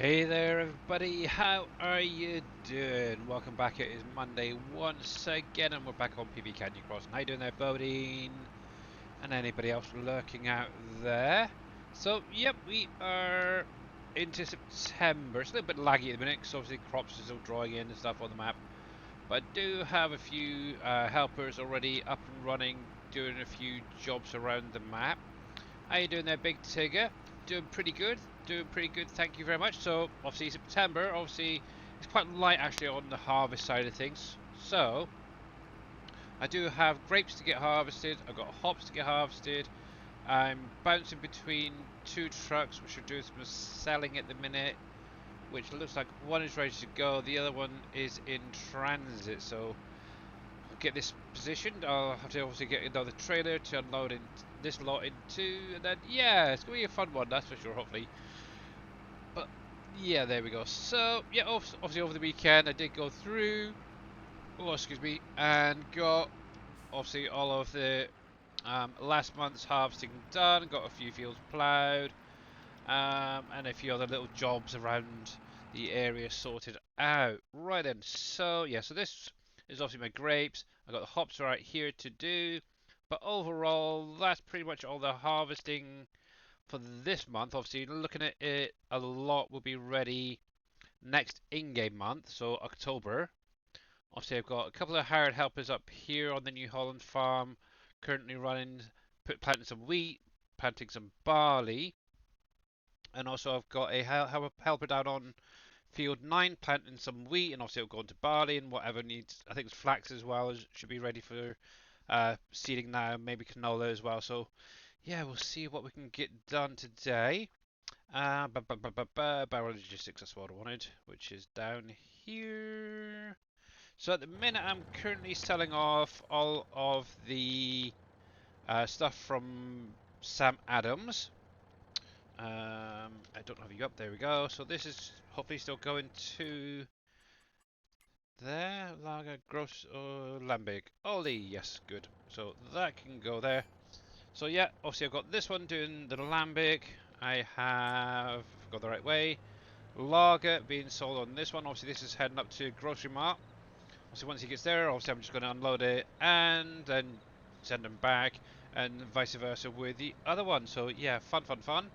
Hey there, everybody. How are you doing? Welcome back. It is Monday once again, and we're back on PB Canyon Crossing. How you doing there, Bodine? And anybody else lurking out there? So, yep, we are into September. It's a little bit laggy at the minute because obviously crops are still drawing in and stuff on the map. But I do have a few helpers already up and running, doing a few jobs around the map. How you doing there, Big Tigger? Doing pretty good. Doing pretty good, thank you very much. So, obviously September, obviously it's quite light actually on the harvest side of things. So, I do have grapes to get harvested. I've got hops to get harvested. I'm bouncing between two trucks, which are doing some selling at the minute. Which looks like one is ready to go. The other one is in transit. So, get this positioned. I'll have to obviously get another trailer to unload in this lot into, and then yeah, it's gonna be a fun one, that's for sure. Hopefully, but yeah, there we go. So yeah, obviously over the weekend I did go through. Oh, excuse me, and got obviously all of the last month's harvesting done. Got a few fields ploughed, and a few other little jobs around the area sorted out. Right then, so yeah, so this is obviously my grapes. I got the hops right here to do, but overall, that's pretty much all the harvesting for this month. Obviously, looking at it, a lot will be ready next in-game month, so October. Obviously, I've got a couple of hired helpers up here on the New Holland farm, currently running, planting some wheat, planting some barley, and also I've got a helper down on field 9 planting some wheat, and obviously it'll go into barley and whatever needs. I think it's flax as well should be ready for seeding now, maybe canola as well. So yeah, we'll see what we can get done today. Barrel logistics, that's what I wanted, which is down here. So at the minute, I'm currently selling off all of the stuff from Sam Adams. I don't have you up. There we go. So this is hopefully still going to there. Lager, Gross, Lambic. Oli, yes, good. So that can go there. So yeah, obviously I've got this one doing the Lambic. I have got the right way. Lager being sold on this one. Obviously this is heading up to Grocery Mart. Obviously once he gets there, obviously I'm just going to unload it and then send him back, and vice versa with the other one. So yeah, fun, fun, fun.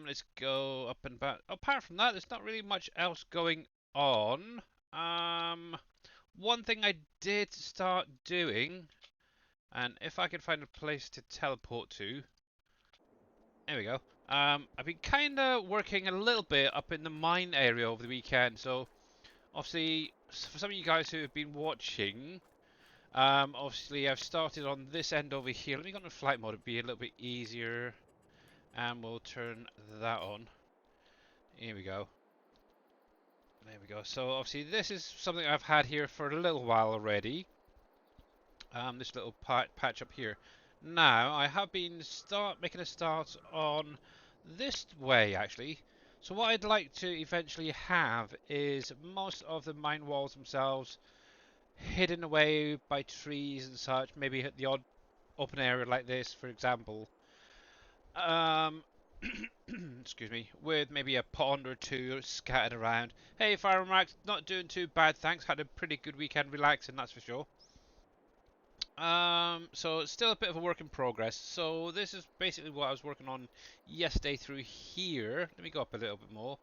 Let's go up and back. Apart from that, there's not really much else going on. Um, One thing I did start doing, and if I can find a place to teleport to, there we go. I've been kind of working a little bit up in the mine area over the weekend. So obviously, for some of you guys who have been watching, obviously I've started on this end over here. Let me go into flight mode; it'd be a little bit easier, and we'll turn that on. Here we go. There we go. So obviously this is something I've had here for a little while already. This little patch up here. Now I have been making a start on this way actually. So what I'd like to eventually have is most of the mine walls themselves hidden away by trees and such. Maybe the odd open area like this, for example. Um, excuse me, with maybe a pond or two scattered around. Hey, Fire Max, not doing too bad, thanks. Had a pretty good weekend relaxing, that's for sure. So it's still a bit of a work in progress. So this is basically what I was working on yesterday through here. Let me go up a little bit more.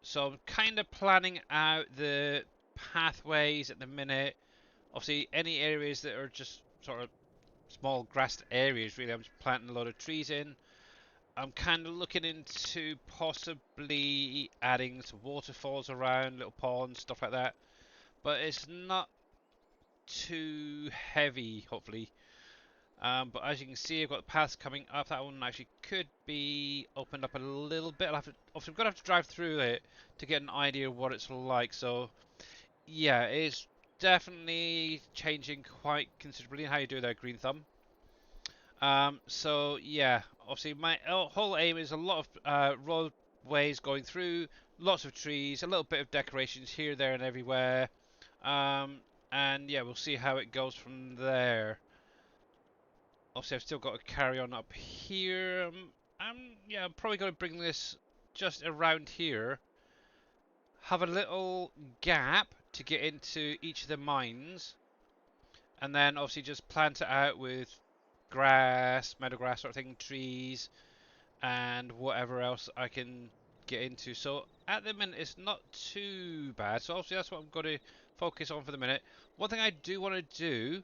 So I'm kind of planning out the pathways at the minute. Obviously, any areas that are just sort of small grassed areas, really, I'm just planting a lot of trees in. I'm kind of looking into possibly adding some waterfalls around, little ponds, stuff like that. But it's not too heavy, hopefully. But as you can see, I've got the paths coming up. That one actually could be opened up a little bit. Obviously, I'm going to have to drive through it to get an idea of what it's like. So, yeah, it's definitely changing quite considerably. How you do there, Green Thumb? So yeah, obviously my whole aim is a lot of roadways going through, lots of trees, a little bit of decorations here, there, and everywhere. Um, and yeah, we'll see how it goes from there. Obviously, I've still got to carry on up here. Yeah, I'm probably going to bring this just around here have a little gap to get into each of the mines, and then obviously just plant it out with grass, meadow grass sort of thing, trees, and whatever else I can get into. So at the minute it's not too bad. So obviously that's what I'm going to focus on for the minute. One thing I do want to do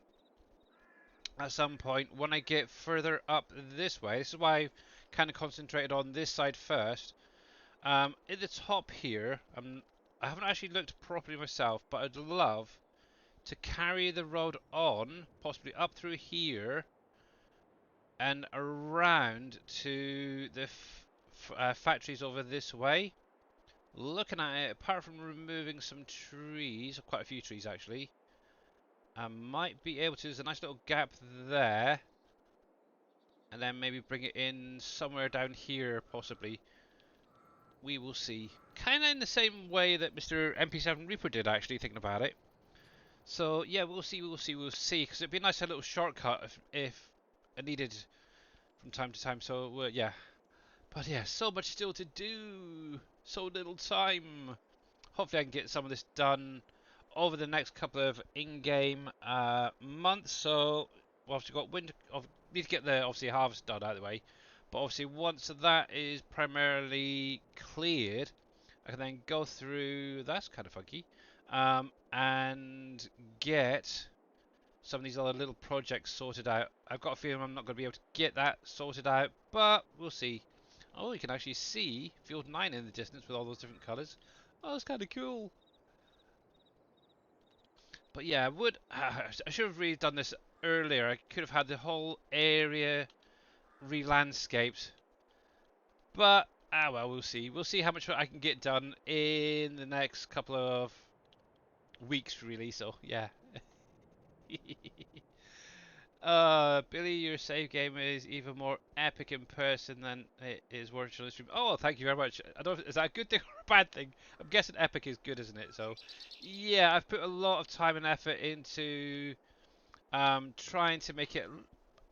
at some point when I get further up this way, this is why I've kind of concentrated on this side first. At the top here, I haven't actually looked properly myself, but I'd love to carry the road on, possibly up through here and around to the factories over this way. Looking at it, apart from removing some trees, quite a few trees actually, I might be able to, there's a nice little gap there, and then maybe bring it in somewhere down here possibly. We will see. Kind of in the same way that Mr. MP7 Reaper did actually, thinking about it. So yeah, we'll see, because it'd be a nice little shortcut if I needed from time to time. So yeah, but yeah, so much still to do, so little time. Hopefully I can get some of this done over the next couple of in-game months. So we've obviously got winter, need to get the obviously harvest done out of the way. But obviously once that is primarily cleared, I can then go through, that's kind of funky, and get some of these other little projects sorted out. I've got a feeling I'm not going to be able to get that sorted out, but we'll see. Oh, you can actually see Field 9 in the distance with all those different colours. Oh, that's kind of cool. But yeah, I should have really done this earlier. I could have had the whole area re-landscaped. But, well, we'll see. We'll see how much I can get done in the next couple of weeks, really. So, yeah. Billy, your save game is even more epic in person than it is watching on the stream. Oh, thank you very much. I don't know, is that a good thing or a bad thing? I'm guessing epic is good, isn't it? So, yeah, I've put a lot of time and effort into trying to make it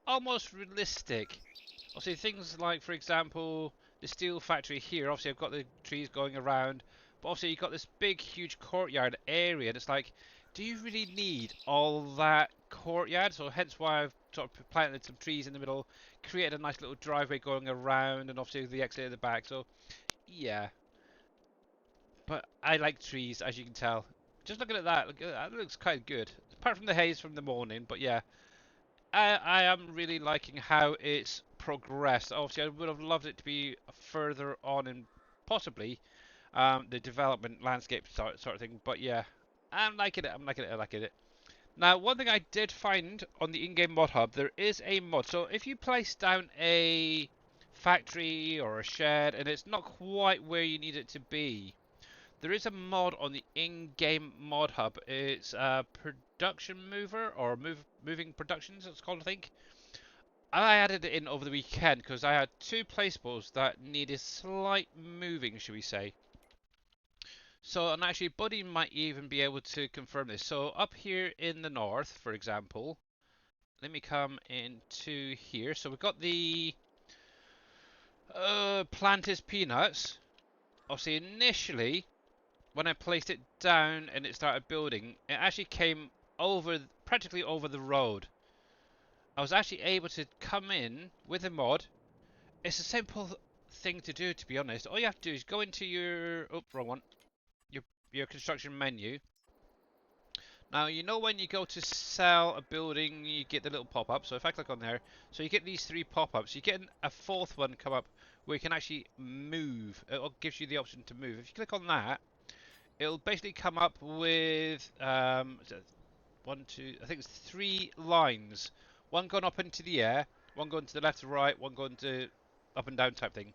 almost realistic. Obviously, things like, for example, the steel factory here. Obviously, I've got the trees going around, but obviously you've got this big, huge courtyard area, and it's like, do you really need all that courtyard? So hence why I've sort of planted some trees in the middle, created a nice little driveway going around, and obviously the exit at the back. So yeah, but I like trees, as you can tell. Just looking at that, look, that looks quite good. Apart from the haze from the morning, but yeah, I am really liking how it's progressed. Obviously, I would have loved it to be further on in possibly the development landscape sort of thing. But yeah, I'm liking it. I'm liking it. I like it. Now, one thing I did find on the in-game mod hub, there is a mod. So if you place down a factory or a shed and it's not quite where you need it to be, there is a mod on the in-game mod hub. It's production mover or moving productions, it's called, I think. I added it in over the weekend because I had two placeables that needed slight moving, should we say. So, and actually, Buddy might even be able to confirm this. So, up here in the north, for example, let me come into here. So, we've got the planted peanuts. Obviously, initially, when I placed it down and it started building, it actually came over, practically over the road. I was actually able to come in with a mod. It's a simple thing to do, to be honest. All you have to do is go into your, oh, wrong one, your construction menu. Now, you know when you go to sell a building, you get the little pop-up. So if I click on there, so you get these three pop-ups. You get a fourth one come up where you can actually move. It gives you the option to move. If you click on that, it'll basically come up with one, two, I think it's three lines. One going up into the air, one going to the left to right, one going to up and down type thing.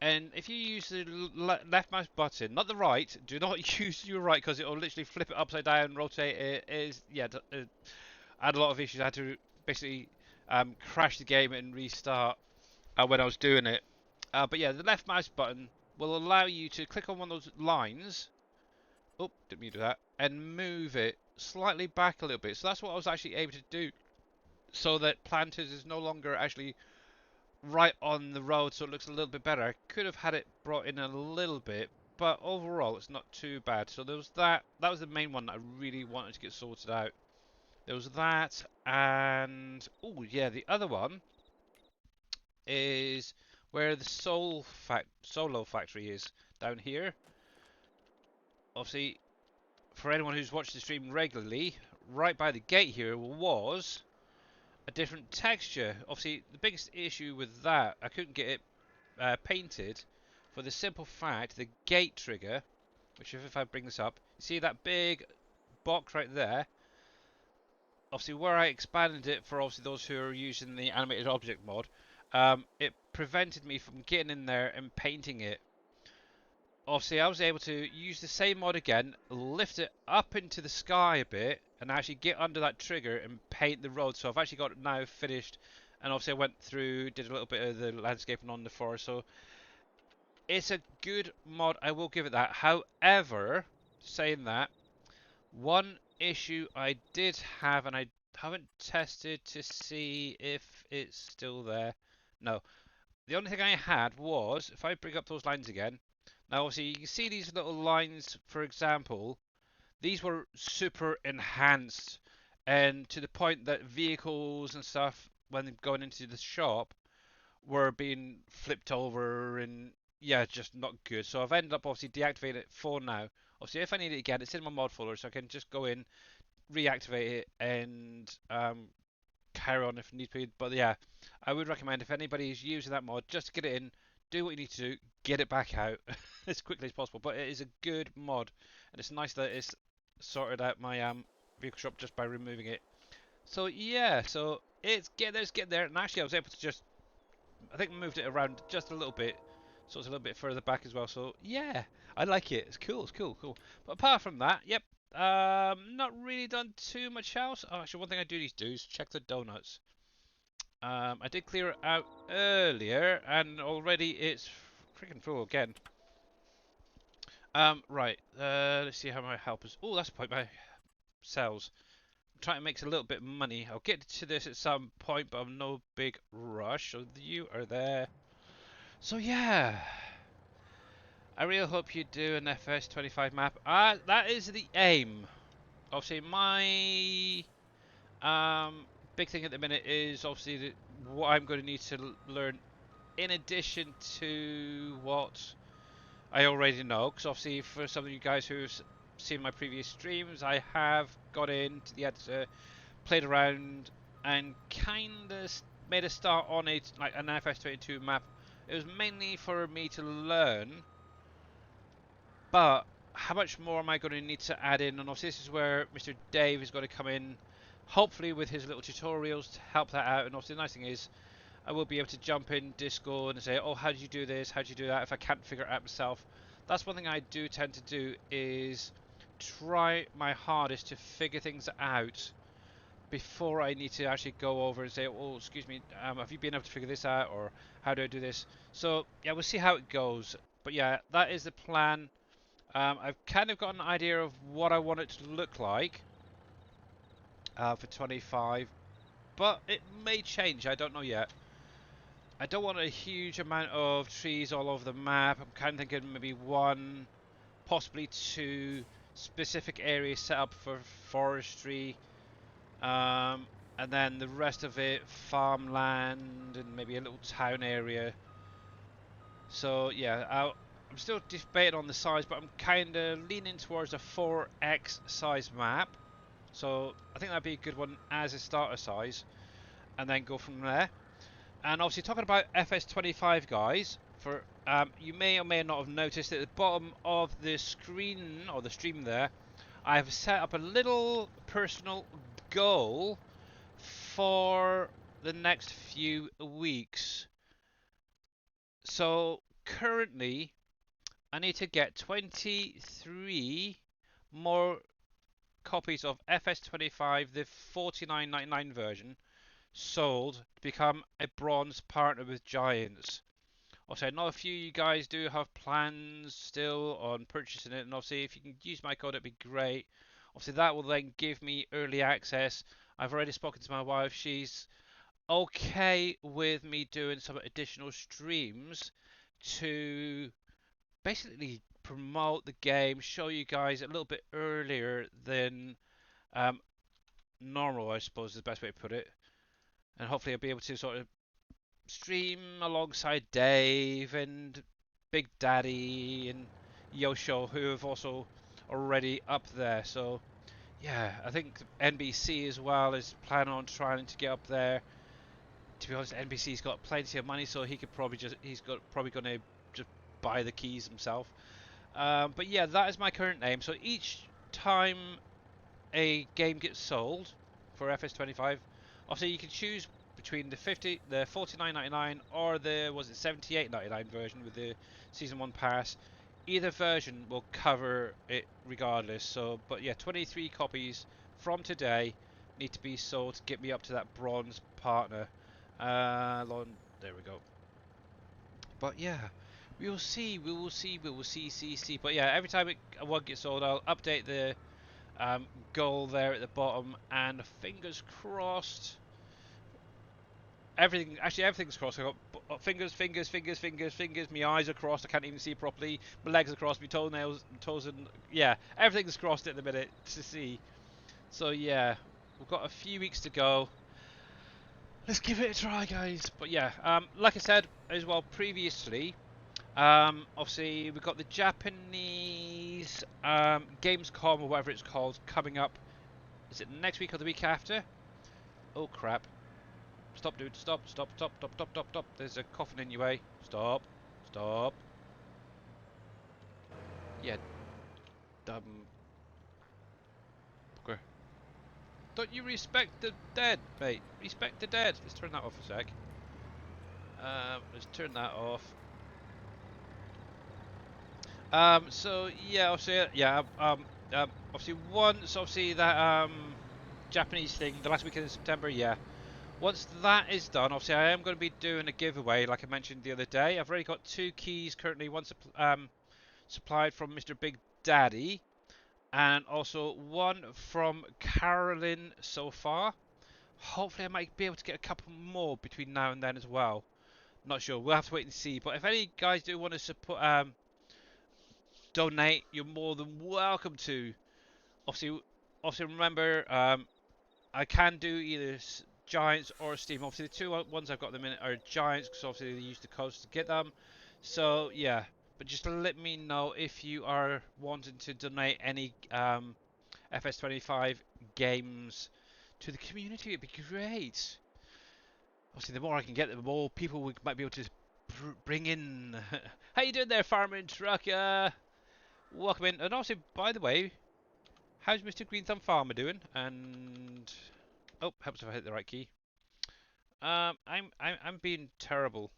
And if you use the left mouse button, not the right, do not use your right because it'll literally flip it upside down, rotate it. Yeah, I had a lot of issues. I had to basically crash the game and restart when I was doing it. But yeah, the left mouse button will allow you to click on one of those lines. Oh, didn't mean to do that. And move it slightly back a little bit. So that's what I was actually able to do. So that Planters is no longer actually right on the road, so it looks a little bit better. I could have had it brought in a little bit, but overall it's not too bad. So there was that. That was the main one that I really wanted to get sorted out. There was that, and oh yeah, the other one is where the Solo factory is down here. Obviously, for anyone who's watched the stream regularly, right by the gate here was a different texture. Obviously, the biggest issue with that, I couldn't get it painted for the simple fact the gate trigger, which if I bring this up, you see that big box right there? Obviously, where I expanded it for obviously those who are using the animated object mod, it prevented me from getting in there and painting it. Obviously, I was able to use the same mod again, lift it up into the sky a bit, and actually get under that trigger and paint the road. So I've actually got it now finished, and obviously I went through, did a little bit of the landscaping on the forest. So it's a good mod, I will give it that. However, saying that, one issue I did have, and I haven't tested to see if it's still there. No, the only thing I had was, if I bring up those lines again, now obviously you can see these little lines, for example, these were super enhanced, and to the point that vehicles and stuff, when going into the shop, were being flipped over and yeah, just not good. So I've ended up obviously deactivating it for now. Obviously, if I need it again, it's in my mod folder, so I can just go in, reactivate it, and carry on if need be. But yeah, I would recommend if anybody is using that mod, just to get it in, do what you need to do, get it back out as quickly as possible. But it is a good mod, and it's nice that it's sorted out my vehicle shop just by removing it. So yeah, so it's get there, and actually I was able to just, I think, moved it around just a little bit, so it's a little bit further back as well. So yeah, I like it. It's cool. It's cool. Cool. But apart from that, yep. Not really done too much else. Oh, actually, one thing I do need to do is check the donuts. I did clear it out earlier, and already it's freaking full again. Right. Let's see how my helpers. Oh, that's point my cells. I'm trying to make a little bit of money. I'll get to this at some point, but I'm no big rush. So you are there. So yeah, I really hope you do an FS25 map. That is the aim. Obviously, my big thing at the minute is obviously what I'm going to need to learn in addition to what I already know. Because obviously, for some of you guys who've seen my previous streams, I have got into the editor, played around, and kind of made a start on it, like an FS22 map. It was mainly for me to learn, but how much more am I going to need to add in? And obviously this is where Mr. Dave is going to come in, hopefully with his little tutorials to help that out. And obviously the nice thing is, I will be able to jump in Discord and say, oh, how did you do this? How did you do that? If I can't figure it out myself. That's one thing I do tend to do, is try my hardest to figure things out before I need to actually go over and say, oh, excuse me, have you been able to figure this out, or how do I do this? So yeah, we'll see how it goes. But yeah, that is the plan. I've kind of got an idea of what I want it to look like for 25, but it may change. I don't know yet. I don't want a huge amount of trees all over the map. I'm kind of thinking maybe one, possibly two specific areas set up for forestry. And then the rest of it, farmland and maybe a little town area. So yeah, I'm still debating on the size, but I'm kind of leaning towards a 4x size map. So I think that'd be a good one as a starter size, and then go from there. And obviously talking about FS25 guys, for you may or may not have noticed at the bottom of the screen or the stream there, I've set up a little personal goal for the next few weeks. So currently I need to get 23 more copies of FS25, the 49.99 version, sold to become a bronze partner with Giants. Also, I know a few of you guys do have plans still on purchasing it, and obviously if you can use my code, it'd be great. Obviously that will then give me early access. I've already spoken to my wife. She's okay with me doing some additional streams to basically promote the game, show you guys a little bit earlier than um, normal, I suppose is the best way to put it. And hopefully I'll be able to sort of stream alongside Dave and Big Daddy and Yosho, who have also already up there. So yeah, I think NBC as well is planning on trying to get up there. To be honest, NBC's got plenty of money, so he could probably he's got probably going to just buy the keys himself. But yeah, that is my current name. So each time a game gets sold for FS25, obviously you can choose between the 49.99 or the was it 78.99 version with the season 1 pass. Either version will cover it regardless. So, but yeah, 23 copies from today need to be sold to get me up to that bronze partner. There we go. But yeah, we will see. We will see. We will see. But yeah, every time one gets sold, I'll update the goal there at the bottom, and fingers crossed. Everything's crossed. I got fingers. My eyes are crossed. I can't even see properly. My legs are crossed. My toes, and yeah, everything's crossed at the minute to see. So yeah, we've got a few weeks to go. Let's give it a try, guys. But yeah, like I said as well previously, obviously we've got the Japanese Gamescom or whatever it's called coming up. Is it next week or the week after? Oh crap. Stop, dude. Stop. There's a coffin in your way. Stop. Yeah, dumb bugger. Don't you respect the dead, mate? Respect the dead. Let's turn that off a sec. Let's turn that off. So yeah, obviously, yeah, obviously once, obviously that Japanese thing, the last weekend in September, yeah. Once that is done, obviously I am going to be doing a giveaway, like I mentioned the other day. I've already got 2 keys currently, one supplied from Mr. Big Daddy, and also one from Carolyn so far. Hopefully I might be able to get a couple more between now and then as well. Not sure, we'll have to wait and see. But if any guys do want to support, donate, you're more than welcome to. Obviously, remember, I can do either Giants or Steam. Obviously, the two ones I've got at the minute are Giants because obviously they use the codes to get them. So yeah, but just let me know if you are wanting to donate any FS25 games to the community. It'd be great. Obviously, the more I can get, the more people we might be able to bring in. How you doing there, farming trucker? Welcome in. And also, by the way, how's Mr. Green Thumb Farmer doing? And oh, helps if I hit the right key. I'm being terrible.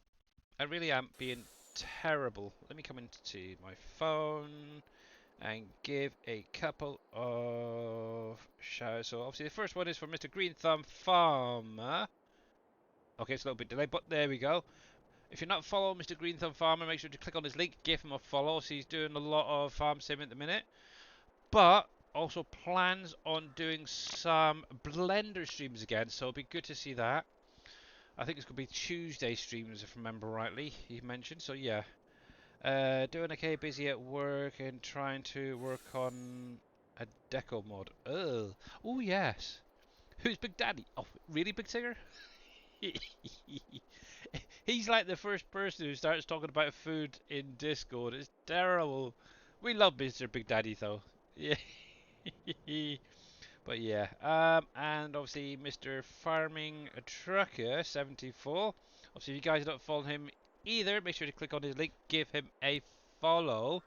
I really am being terrible. Let me come into my phone and give a couple of shoutouts. So obviously the first one is from Mr. Green Thumb Farmer. Okay, it's a little bit delayed, but there we go. If you're not following Mr. Green Thumb Farmer, make sure to click on his link, give him a follow. So he's doing a lot of farm sim at the minute. But also plans on doing some Blender streams again, so it'll be good to see that. I think it's going to be Tuesday streams, if I remember rightly, he mentioned. So yeah, doing okay, busy at work and trying to work on a deco mod. Oh yes. Who's Big Daddy? Oh, really, Big Tigger? He's like the first person who starts talking about food in Discord. It's terrible. We love Mr. Big Daddy though. Yeah. But yeah, and obviously Mr. Farming Trucker 74. Obviously, if you guys don't follow him either, make sure to click on his link, give him a follow.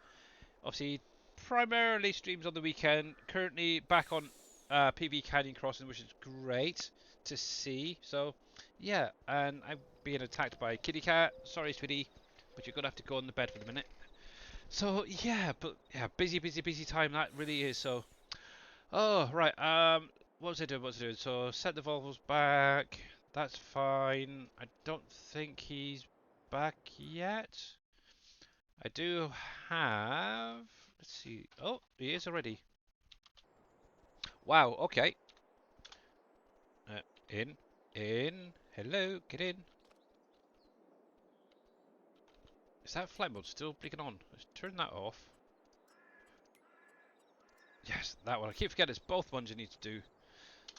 Obviously, primarily streams on the weekend. Currently back on PB Canyon Crossing, which is great to see. So yeah, and I'm being attacked by a kitty cat. Sorry, sweetie, but you're gonna have to go on the bed for the minute. So yeah, but yeah, busy time that really is. So. Oh, right. What was I doing? So set the Volvos back. That's fine. I don't think he's back yet. I do have. Let's see. Oh, he is already. Wow. Okay. In. Hello, get in. Is that flight mode still blinking on? Let's turn that off. Yes, that one. I keep forgetting it's both ones you need to do.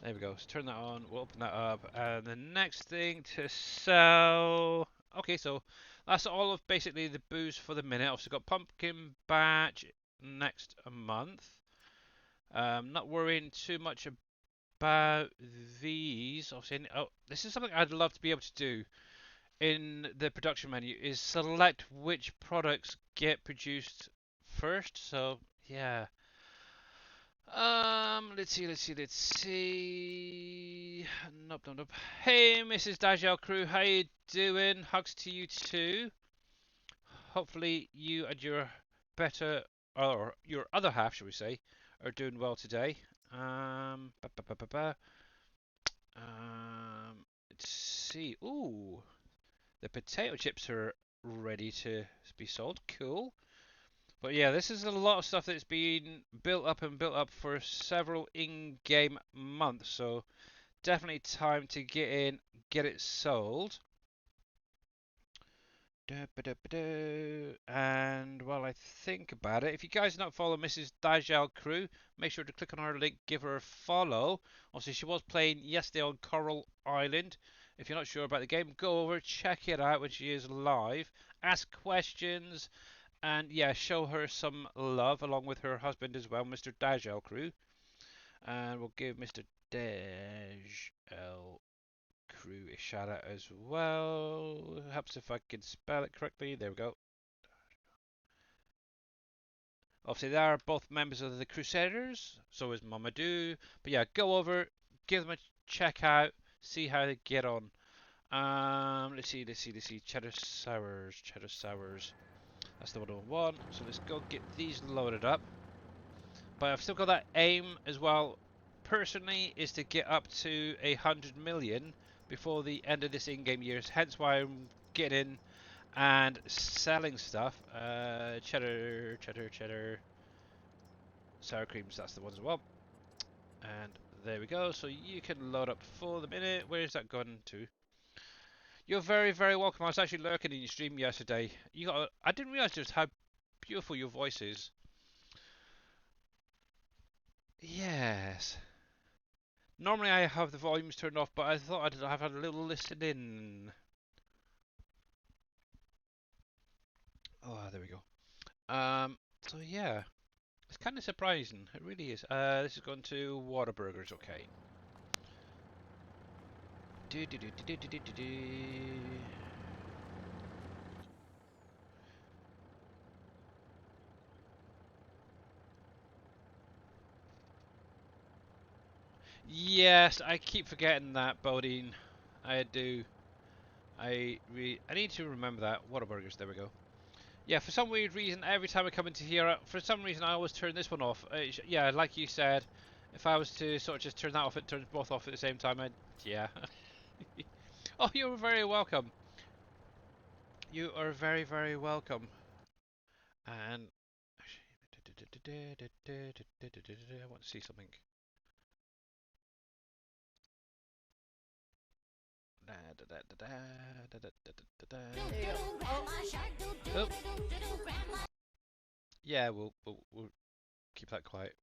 There we go. Let's turn that on. We'll open that up. And the next thing to sell. Okay, so that's all of basically the booze for the minute. Also got pumpkin batch next month. Not worrying too much about these. Obviously, oh, this is something I'd love to be able to do in the production menu is select which products get produced first. So yeah. Let's see. Nope. Hey, Mrs. Dajel crew, how you doing? Hugs to you too. Hopefully you and your better, or your other half, shall we say, are doing well today. Um, ba, ba, ba, ba, ba. Let's see. Ooh, the potato chips are ready to be sold. Cool. But yeah, this is a lot of stuff that's been built up and built up for several in-game months. So definitely time to get in, get it sold. And while I think about it, if you guys not follow Mrs. Dajal Crew, make sure to click on her link, give her a follow. Obviously, she was playing yesterday on Coral Island. If you're not sure about the game, go over, check it out when she is live. Ask questions, and yeah, show her some love along with her husband as well, Mr. Dajal Crew. And we'll give Mr. Dajal Crew a shout out as well. Helps if I can spell it correctly. There we go. Obviously, they are both members of the Crusaders. So is Mamadou. But yeah, go over, give them a check out, see how they get on. Let's see. Cheddar sours. That's the one I want. So let's go get these loaded up. But I've still got that aim as well. Personally, is to get up to 100 million before the end of this in-game year. Hence why I'm getting and selling stuff. Cheddar, sour creams. That's the ones I want. And there we go. So you can load up for the minute. Where is that gone to? You're very, very welcome. I was actually lurking in your stream yesterday. I didn't realise just how beautiful your voice is. Yes. Normally I have the volumes turned off, but I thought I'd have had a little listen in. Oh, there we go. So yeah, it's kind of surprising. It really is. This is going to Whataburgers, okay. Yes, I keep forgetting that, Bodine. I do. I need to remember that. Whataburgers, there we go. Yeah, for some weird reason, every time I come into here, for some reason I always turn this one off. Yeah, like you said, if I was to sort of just turn that off, it turns both off at the same time. Yeah. Oh, you're very welcome. You are very, very welcome. And I want to see something. Oh. Yeah, we'll keep that quiet.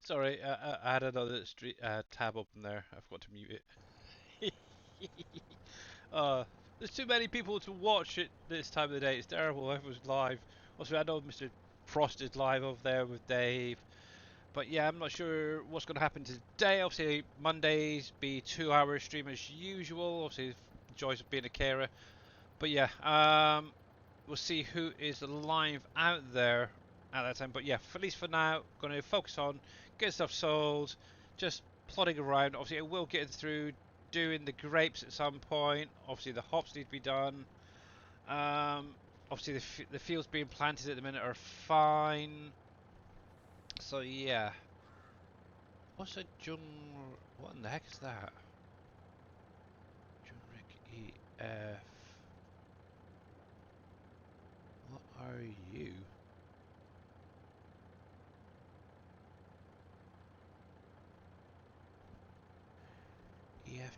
Sorry, I had another tab open there. I forgot to mute it. There's too many people to watch it this time of the day. It's terrible. Everyone's live. Also, I know Mr. Frost is live over there with Dave. But yeah, I'm not sure what's going to happen today. Obviously, Mondays be 2 hour stream as usual. Obviously, the joys of being a carer. But yeah, we'll see who is live out there at that time. But yeah, at least for now, going to focus on getting stuff sold, just plodding around. Obviously, I will get through doing the grapes at some point. Obviously, the hops need to be done. Obviously, the fields being planted at the minute are fine. So yeah. What's a Jung? What in the heck is that? Jungrick EF. What are you?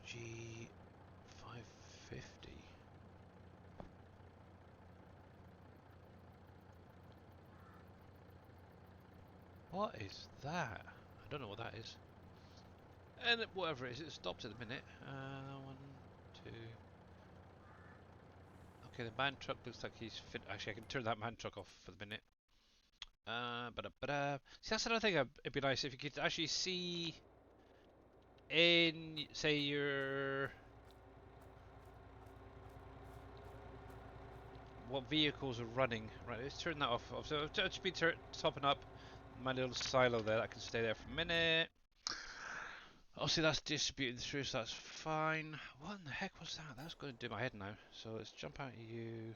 FG 550. What is that? I don't know what that is. And whatever it is, it stopped at the minute. One, two. Okay, the man truck looks like he's fit. Actually, I can turn that man truck off for the minute. See, that's another thing. It'd be nice if you could actually see in, say, your what vehicles are running. Right, let's turn that off. So I've just been topping up my little silo there. That can stay there for a minute. Obviously, that's distributed through, so that's fine. What in the heck was that? That's going to do my head now. So let's jump out of you.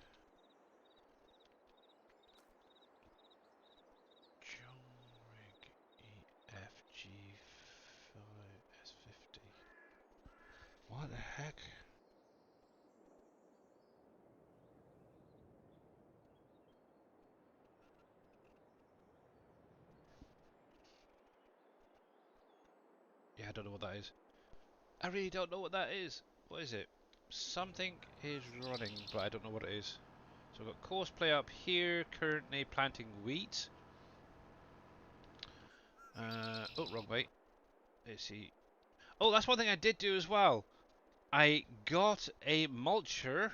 EFG5S50. What the heck? Yeah, I don't know what that is. I really don't know what that is. What is it? Something is running, but I don't know what it is. So we've got cosplay up here, currently planting wheat. Oh, wrong way. Let's see. Oh, that's one thing I did do as well. I got a mulcher,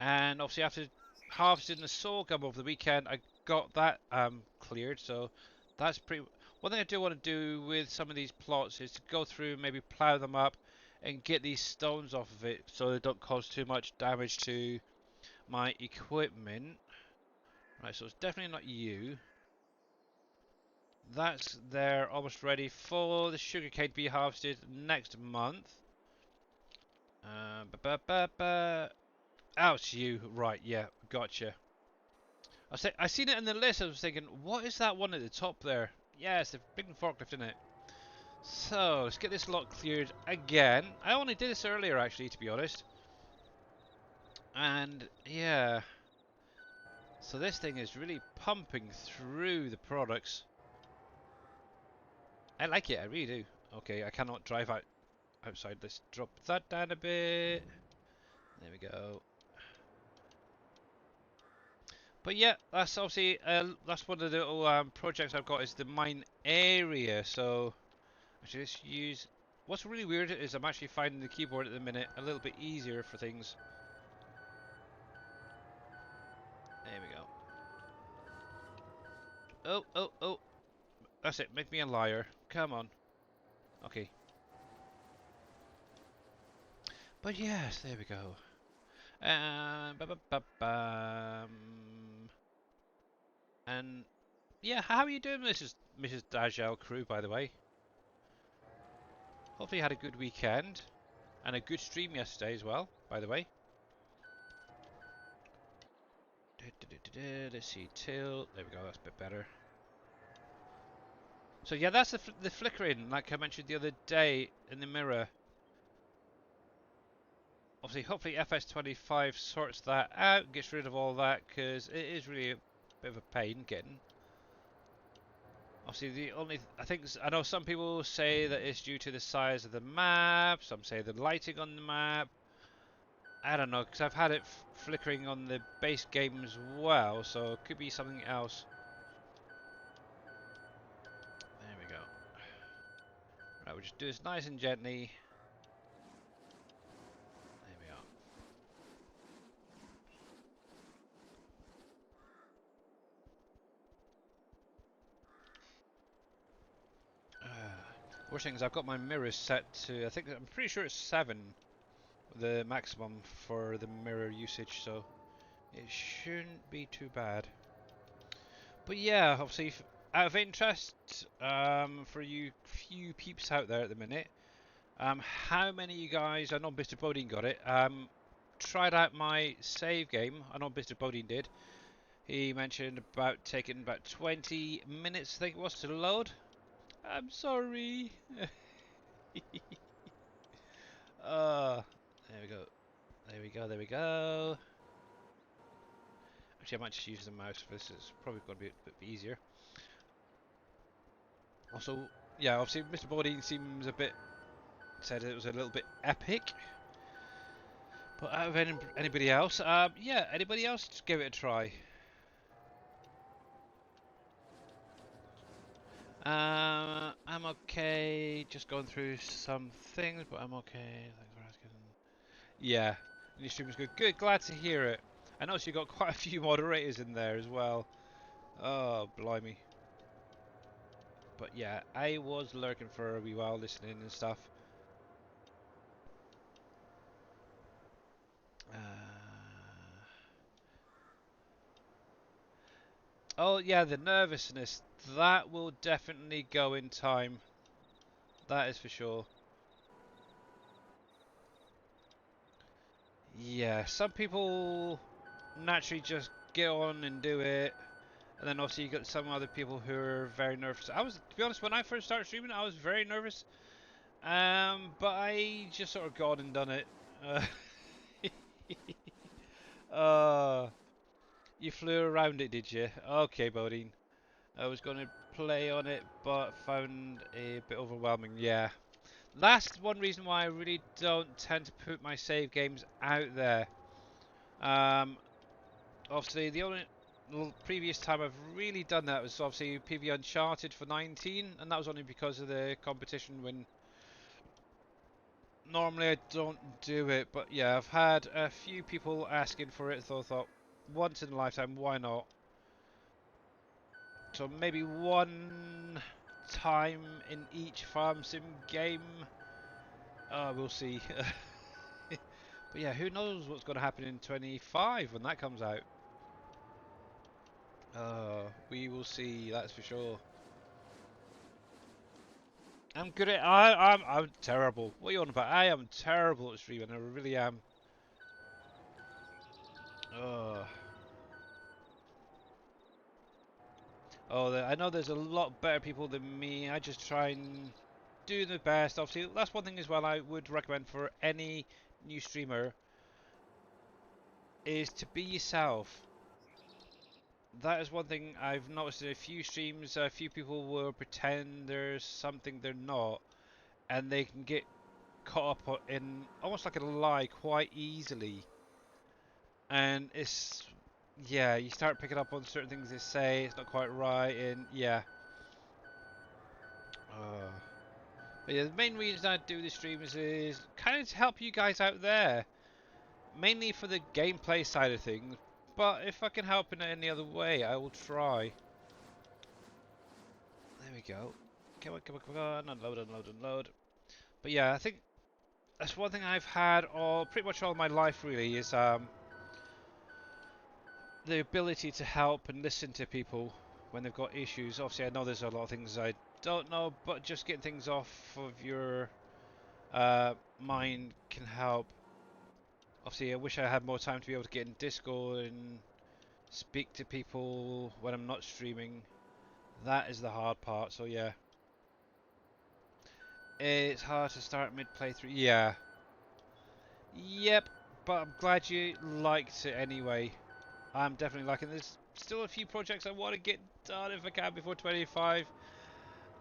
and obviously after harvesting the sorghum over the weekend, I got that cleared. So that's pretty. One thing I do want to do with some of these plots is to go through, maybe plough them up, and get these stones off of it, so they don't cause too much damage to my equipment. Right, so it's definitely not you. That's there, almost ready for the sugarcane to be harvested next month. Oh, it's you. Right, yeah, gotcha. I seen it in the list. I was thinking, what is that one at the top there? Yeah, it's the big forklift, isn't it? So, let's get this lot cleared again. I only did this earlier, actually, to be honest. And, yeah. So this thing is really pumping through the products. I like it, I really do. Okay, I cannot drive outside. Let's drop that down a bit. There we go. But yeah, that's obviously that's one of the little projects I've got is the mine area. So actually, let's use. What's really weird is I'm actually finding the keyboard at the minute a little bit easier for things. There we go. Oh, oh, oh. That's it. Make me a liar. Come on. Okay. But yes, there we go. And yeah, how are you doing, Mrs. Dajel crew? By the way, hopefully you had a good weekend and a good stream yesterday as well. By the way. Let's see, tilt. There we go. That's a bit better. So yeah, that's the flickering, like I mentioned the other day in the mirror. Obviously, hopefully FS25 sorts that out, gets rid of all that, because it is really a bit of a pain getting. Obviously, I know some people say that it's due to the size of the map, some say the lighting on the map. I don't know, because I've had it flickering on the base game as well, so it could be something else. There we go. Right, we'll just do this nice and gently. There we are. Worst thing is I've got my mirrors set to, I'm pretty sure it's 7, the maximum for the mirror usage, so it shouldn't be too bad. But yeah, obviously, out of interest, for you few peeps out there at the minute, how many of you guys, I know Mr. Bodine got it, tried out my save game? I know Mr. Bodine did. He mentioned about taking about 20 minutes, I think it was, to load. I'm sorry. There we go. There we go, there we go. Actually, I might just use the mouse for this. It's probably going to be a bit easier. Also, yeah, obviously Mr. Bodine seems a bit said it was a little bit epic. But out of anybody else, yeah, anybody else, just give it a try. I'm okay. Just going through some things, but I'm okay. Thanks for asking. Yeah, your stream is good. Good, glad to hear it. I noticed you got quite a few moderators in there as well. Oh, blimey. But yeah, I was lurking for a wee while, listening and stuff. Oh yeah, the nervousness. That will definitely go in time. That is for sure. Yeah, some people naturally just get on and do it. And then also you got some other people who are very nervous. I was, to be honest, when I first started streaming, I was very nervous. But I just sort of got and done it. Uh, uh, you flew around it, did you? Okay, Bodine. I was going to play on it, but found a bit overwhelming. Yeah. That's one reason why I really don't tend to put my save games out there. Um, Obviously, the only previous time I've really done that was obviously PV Uncharted for 19, and that was only because of the competition. When normally I don't do it, but yeah, I've had a few people asking for it, so I thought once in a lifetime, why not? So maybe one time in each farm sim game. We'll see. But yeah, who knows what's going to happen in 25 when that comes out? We will see. That's for sure. I'm good at. I'm terrible. What are you on about? I am terrible at streaming. I really am. Uh, I know there's a lot better people than me. I just try and do the best. Obviously, that's one thing as well. I would recommend for any new streamer is to be yourself. That is one thing I've noticed in a few streams. A few people will pretend there's something they're not, and they can get caught up in almost like a lie quite easily. And it's, yeah, you start picking up on certain things they say, it's not quite right, and yeah. Uh, but yeah, the main reason I do the streams is kind of to help you guys out there. Mainly for the gameplay side of things, but if I can help in any other way, I will try. There we go. Come on, come on, come on, unload, unload, unload. But yeah, I think that's one thing I've had pretty much all my life really is the ability to help and listen to people when they've got issues. Obviously, I know there's a lot of things I don't know, but just getting things off of your mind can help. Obviously, I wish I had more time to be able to get in Discord and speak to people when I'm not streaming. That is the hard part, so yeah. It's hard to start mid playthrough. Yeah. Yep, but I'm glad you liked it anyway. I'm definitely liking this. Still a few projects I want to get done if I can before 25.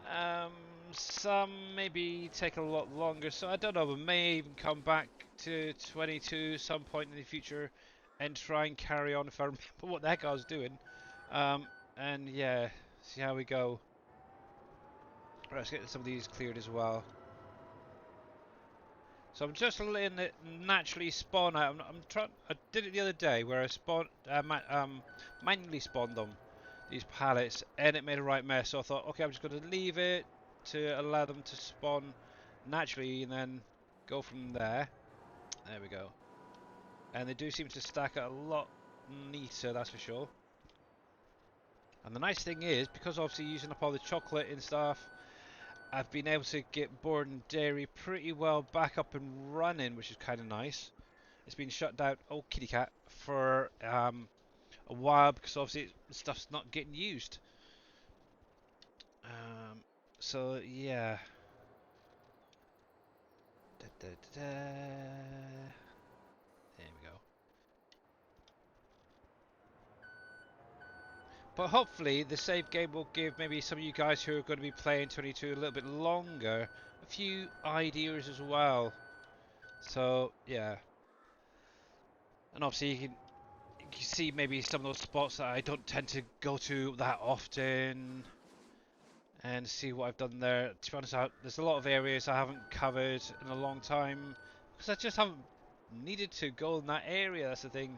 Um, some maybe take a lot longer, so I don't know. We may even come back to 22 some point in the future and try and carry on if I remember what the heck I was doing. And yeah, see how we go. Right, let's get some of these cleared as well. So I'm just letting it naturally spawn out. I'm trying. I did it the other day where I manually spawned them, these pallets, and it made a right mess. So I thought, okay, I'm just going to leave it to allow them to spawn naturally, and then go from there. There we go. And they do seem to stack a lot neater, that's for sure. And the nice thing is, because obviously using up all the chocolate and stuff, I've been able to get Board and Dairy pretty well back up and running, which is kind of nice. It's been shut down, oh kitty cat, for a while because obviously stuff's not getting used. So yeah. There we go. But hopefully the save game will give maybe some of you guys who are going to be playing 22 a little bit longer a few ideas as well. So yeah, and obviously you can see maybe some of those spots that I don't tend to go to that often and see what I've done there. To be honest, there's a lot of areas I haven't covered in a long time because I just haven't needed to go in that area. That's the thing.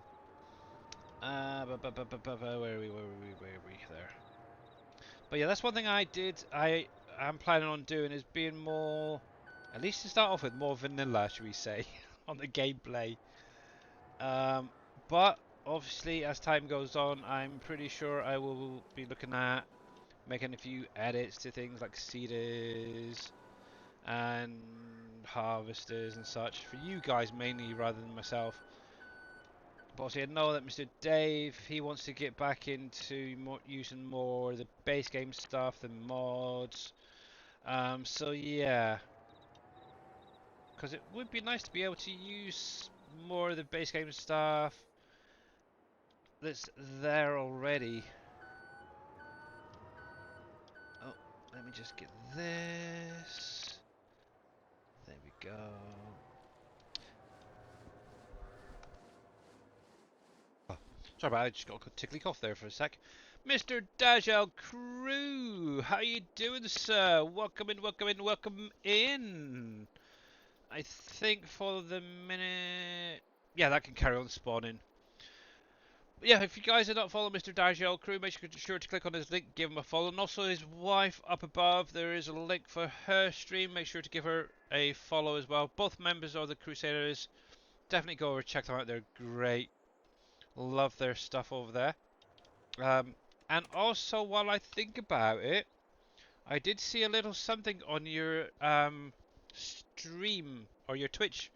Where are we? Where are we? Where are we? There. But yeah, that's one thing I did. I am planning on doing is being more, at least to start off with, more vanilla, should we say, on the gameplay. Um, but obviously, as time goes on, I'm pretty sure I will be looking at making a few edits to things like seeders and harvesters and such for you guys mainly rather than myself. But obviously I know that Mr. Dave, he wants to get back into using more of the base game stuff, the mods. So yeah, because it would be nice to be able to use more of the base game stuff that's there already. Oh, let me just get this. There we go. Oh, sorry about it, I just got a tickly cough there for a sec. Mr. Dajel Crew, how you doing, sir? Welcome in, welcome in, welcome in. I think for the minute... Yeah, that can carry on spawning. Yeah, if you guys are not following Mr. Dajel Crew, make sure to click on his link, give him a follow. And also his wife up above, there is a link for her stream. Make sure to give her a follow as well. Both members of the Crusaders. Definitely go over and check them out. They're great. Love their stuff over there. And also, while I think about it, I did see a little something on your stream or your Twitch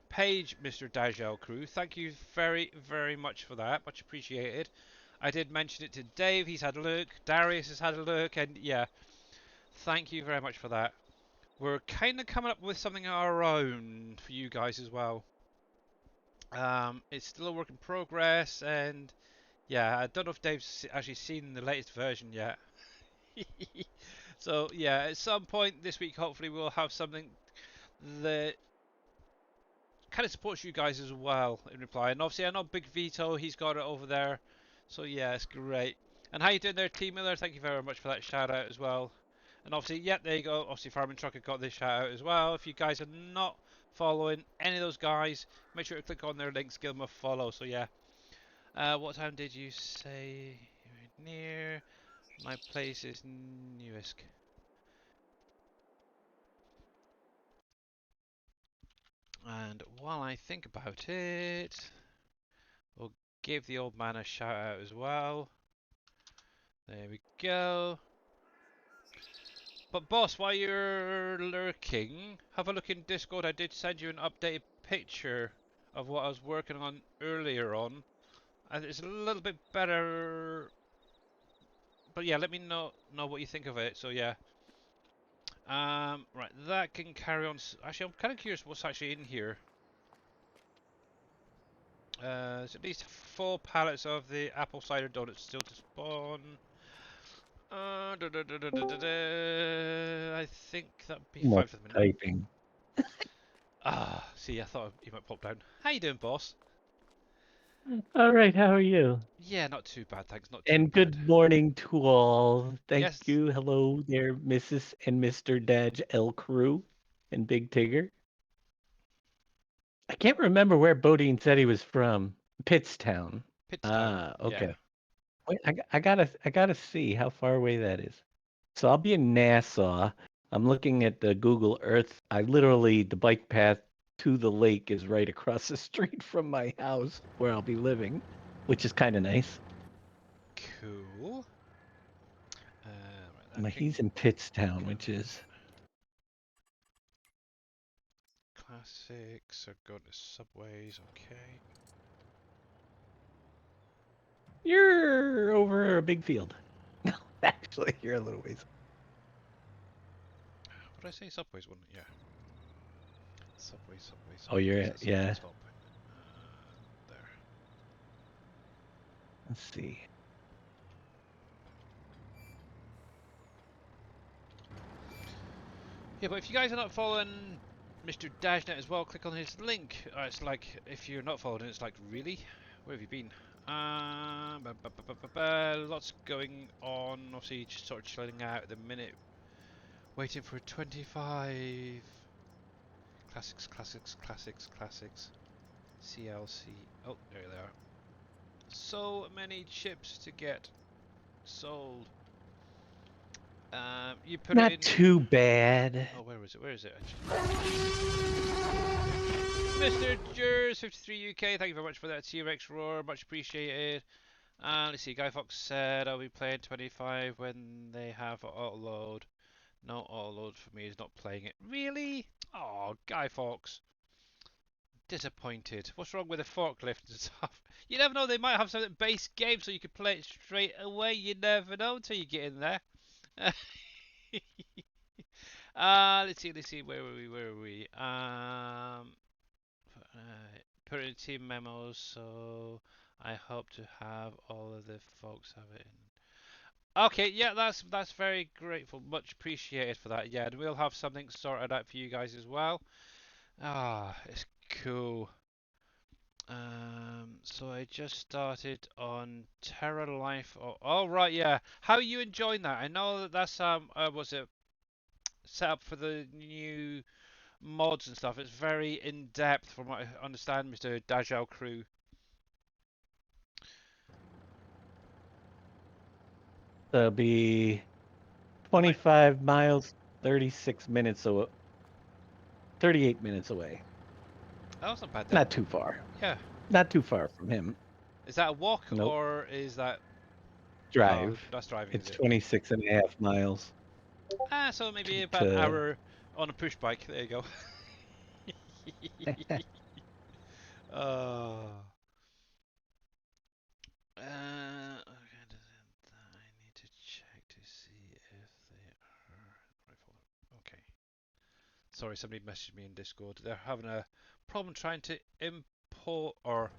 page, Mr. Dajel Crew. Thank you very, very much for that. Much appreciated. I did mention it to Dave. He's had a look. Darius has had a look. And yeah, thank you very much for that. We're kind of coming up with something of our own for you guys as well. It's still a work in progress. And yeah, I don't know if Dave's actually seen the latest version yet. So yeah, at some point this week, hopefully we'll have something that kind of supports you guys as well in reply. And obviously I know Big Vito, he's got it over there. So yeah, it's great. And how you doing there, Team Miller? Thank you very much for that shout out as well. And obviously, yeah, there you go. Obviously, Farming Trucker got this shout out as well. If you guys are not following any of those guys, make sure to click on their links, give them a follow. So yeah. What time did you say you're near? My place is Newisk. And while I think about it, we'll give the old man a shout out as well. There we go. But boss, while you're lurking, have a look in Discord. I did send you an updated picture of what I was working on earlier on. And it's a little bit better. But yeah, let me know what you think of it. So yeah. Right, that can carry on. Actually, I'm kind of curious what's actually in here. There's at least 4 pallets of the apple cider donuts still to spawn. I think that'd be More fine for the minute. typing. Ah, see, I thought he might pop down. How you doing, boss? All right, how are you? Yeah, not too bad, thanks. Not too And bad. good morning to all. Thank Yes. you. Hello there, Mrs. and Mr. Daj L. Crew and Big Tigger. I can't remember where Bodine said he was from. Pittstown. Pittstown. Ah, Yeah. okay. Wait, I gotta see how far away that is. So I'll be in Nassau. I'm looking at the Google Earth. The bike path to the lake is right across the street from my house where I'll be living, which is kind of nice. Cool. Right, that He's can in Pittstown, go which is there. Classics are going to subways. Okay. you're over a big field. No, actually, you're a little ways. What did I say? Subways, wasn't it? Yeah. Subway, subway, Oh, subway. Where's that subway yeah. stop? There. Let's see. Yeah, but if you guys are not following Mr. Dashnet as well, click on his link. It's like, if you're not following it, it's like, really? Where have you been? Lots going on. Obviously, just sort of chilling out at the minute. Waiting for 25. Classics, classics, classics, classics. CLC. Oh, there they are. So many chips to get sold. You put it Not in. too bad. Oh, where was it? Where is it actually? Mr. Jers 53 UK, thank you very much for that T-Rex roar, much appreciated. Let's see, Guy Fox said I'll be playing 25 when they have auto load. No auto load for me is not playing it. Really? Oh, Guy Fox. Disappointed. What's wrong with the forklift and stuff? You never know, they might have some base game so you can play it straight away. You never know until you get in there. Let's see, where were we? Put in team memos, so I hope to have all of the folks have it in. Okay, yeah, that's very grateful, much appreciated for that. Yeah, and we'll have something sorted out for you guys as well. It's cool. So I just started on Terra Life. Oh, right, yeah. How are you enjoying that? I know that that's was it set up for the new mods and stuff. It's very in depth, from what I understand, Mr. Dajal Crew. That'll be 25 miles, 36 minutes, so 38 minutes away. Oh, that's not bad then. Not too far. Yeah. Not too far from him. Is that a walk Nope. or is that? Oh, Drive. that's driving, is It's it? 26 and a half miles So maybe to, about an to hour on a push bike. There you go. Oh. Okay, I need to check to see if they are right folder. Okay. Sorry, somebody messaged me in Discord. They're having a problem trying to import or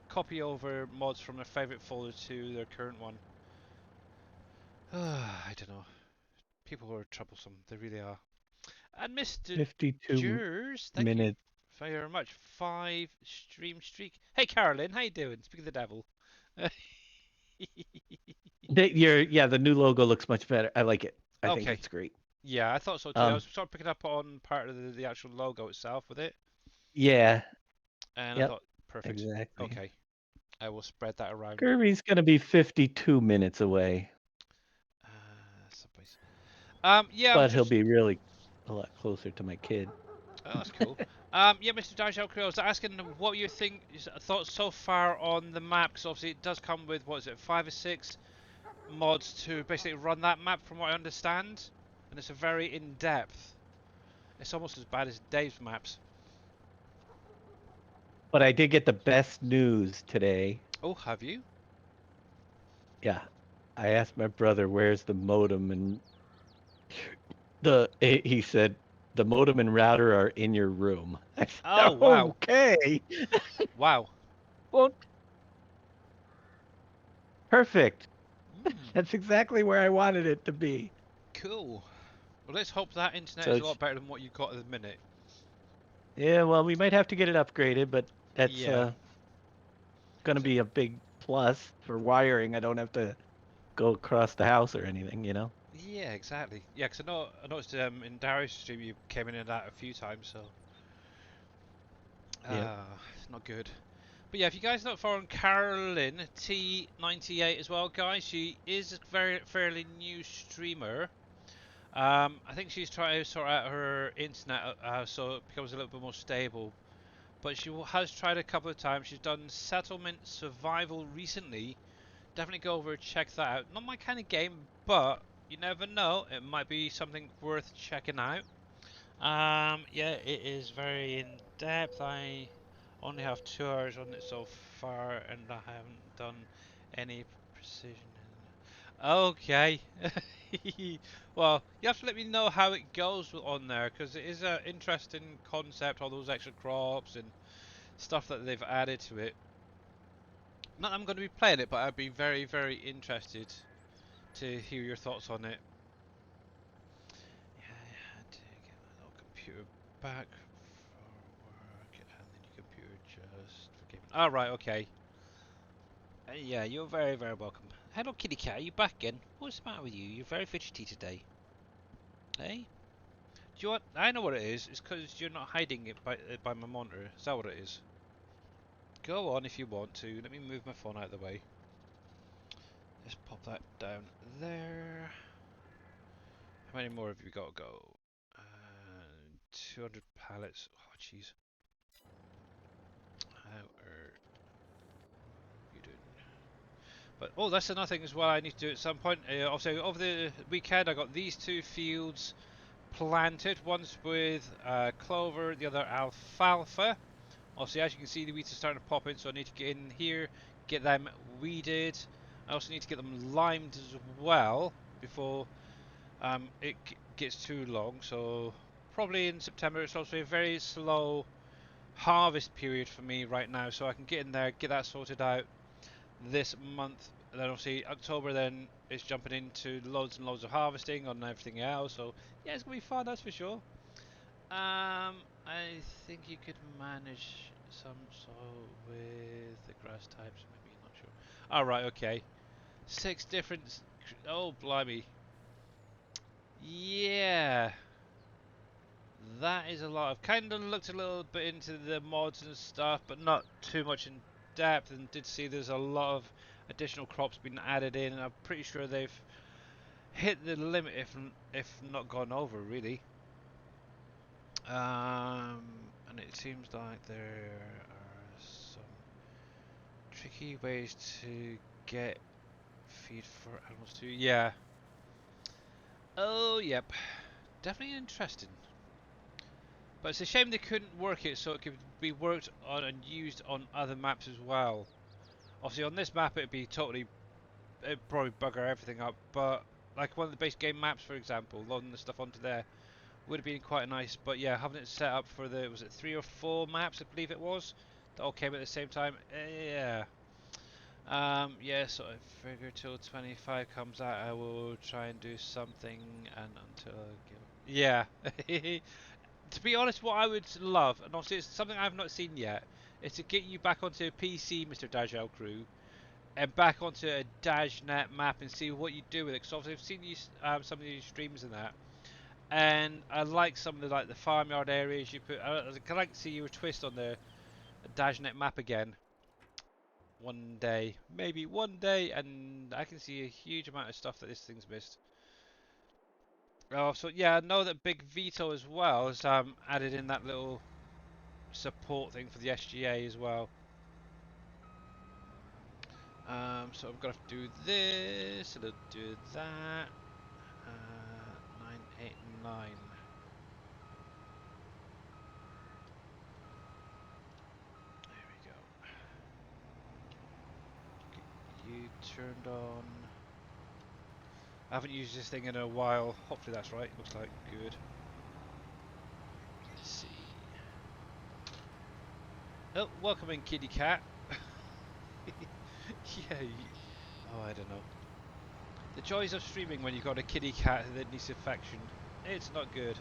copy over mods from their favorite folder to their current one. I don't know. People are troublesome. They really are. And Mr. 52 Jers, thank you minutes. very much. 5 stream streak. Hey, Carolyn, how you doing? Speak of the devil. Yeah, the new logo looks much better. I like it. I think Okay. it's great. Yeah, I thought so too. I Um, was sort of picking up on part of the actual logo itself with it, yeah, and I yep, thought, perfect. exactly. Okay, I will spread that around. Kirby's gonna be 52 minutes away, Someplace. Yeah, I'm but he'll just. be really a lot closer to my kid. Oh, that's cool. Yeah, Mr. Dajal Crew, I was asking what you think, thoughts so far on the map, because obviously it does come with, what is it, 5 or 6 mods to basically run that map, from what I understand, and it's a very in-depth. It's almost as bad as Dave's maps. But I did get the best news today. Oh, have you? Yeah, I asked my brother where's the modem, and he said the modem and router are in your room. I Oh, said, wow. okay, Wow. well, perfect. Mm, That's exactly where I wanted it to be. cool. Well, let's hope that internet So is a lot better than what you've got at the minute. yeah, well, we might have to get it upgraded, but that's Yeah. going to So, be a big plus for wiring. I don't have to go across the house or anything, you know? yeah, exactly. Yeah, because I noticed in Darius' stream you came in and out a few times, so Yep. it's not good. But yeah, if you guys are not following Carolyn T98 as well, guys, she is a very fairly new streamer. I think she's trying to sort out her internet so it becomes a little bit more stable. But she has tried a couple of times. She's done Settlement Survival recently. Definitely go over and check that out. Not my kind of game, but you never know. It might be something worth checking out. Yeah, it is very in depth. I only have 2 hours on it so far, and I haven't done any precision. Okay. Well, you have to let me know how it goes on there, because it is an interesting concept, all those extra crops and stuff that they've added to it. Not that I'm going to be playing it, but I'd be very, very interested to hear your thoughts on it. Yeah, I had to get computer back for work, and then your computer just for gaming. All right, okay. Yeah, you're very, very welcome. Hello, kitty cat. Are you back again? What's the matter with you? You're very fidgety today. Hey? Do you want? I know what it is. It's because you're not hiding it by my monitor. Is that what it is? Go on if you want to. Let me move my phone out of the way. Let's pop that down there. How many more have you got to go? 200 pallets. Oh, jeez. How are you doing? But oh, that's another thing as well. I need to do at some point. Also, over the weekend, I got these two fields planted. One's with clover, the other alfalfa. Also, as you can see, the weeds are starting to pop in, so I need to get in here, get them weeded. I also need to get them limed as well before it gets too long. So probably in September. It's also a very slow harvest period for me right now, so I can get in there, get that sorted out this month. And then obviously October then is jumping into loads and loads of harvesting on everything else. So yeah, it's gonna be fun, that's for sure. I think you could manage some soil with the grass types, maybe, not sure. Alright, okay. 6 different... Oh, blimey. Yeah. That is a lot. I've kind of looked a little bit into the mods and stuff, but not too much in depth, and did see there's a lot of additional crops being added in, and I'm pretty sure they've hit the limit, if not gone over, really. And it seems like there are some tricky ways to get feed for animals too. Yeah. Oh, yep. Definitely interesting. But it's a shame they couldn't work it so it could be worked on and used on other maps as well. Obviously on this map it'd probably bugger everything up, but like one of the base game maps, for example, loading the stuff onto there would have been quite nice. But yeah, having it set up for was it 3 or 4 maps, I believe it was, that all came at the same time. Yeah. Yeah, so I figure till 25 comes out, I will try and do something, and until I give. Yeah. To be honest, what I would love, and obviously it's something I've not seen yet, is to get you back onto a PC, Mr. Dajel Crew, and back onto a DashNet map and see what you do with it. Because obviously I've seen you, some of your streams and that, and I like some of the farmyard areas you put. I'd like to see your twist on the DashNet map again. One day, maybe one day, and I can see a huge amount of stuff that this thing's missed. Oh, so yeah, I know that Big Vito as well has added in that little support thing for the SGA as well. So I'm gonna have to do this, and I'll do that. 989. There we go. Get you turned on. I haven't used this thing in a while. Hopefully that's right. Looks like good. Let's see. Oh, welcome in, kitty cat. Yeah. Oh, I don't know. The joys of streaming when you've got a kitty cat that needs affection. It's not good.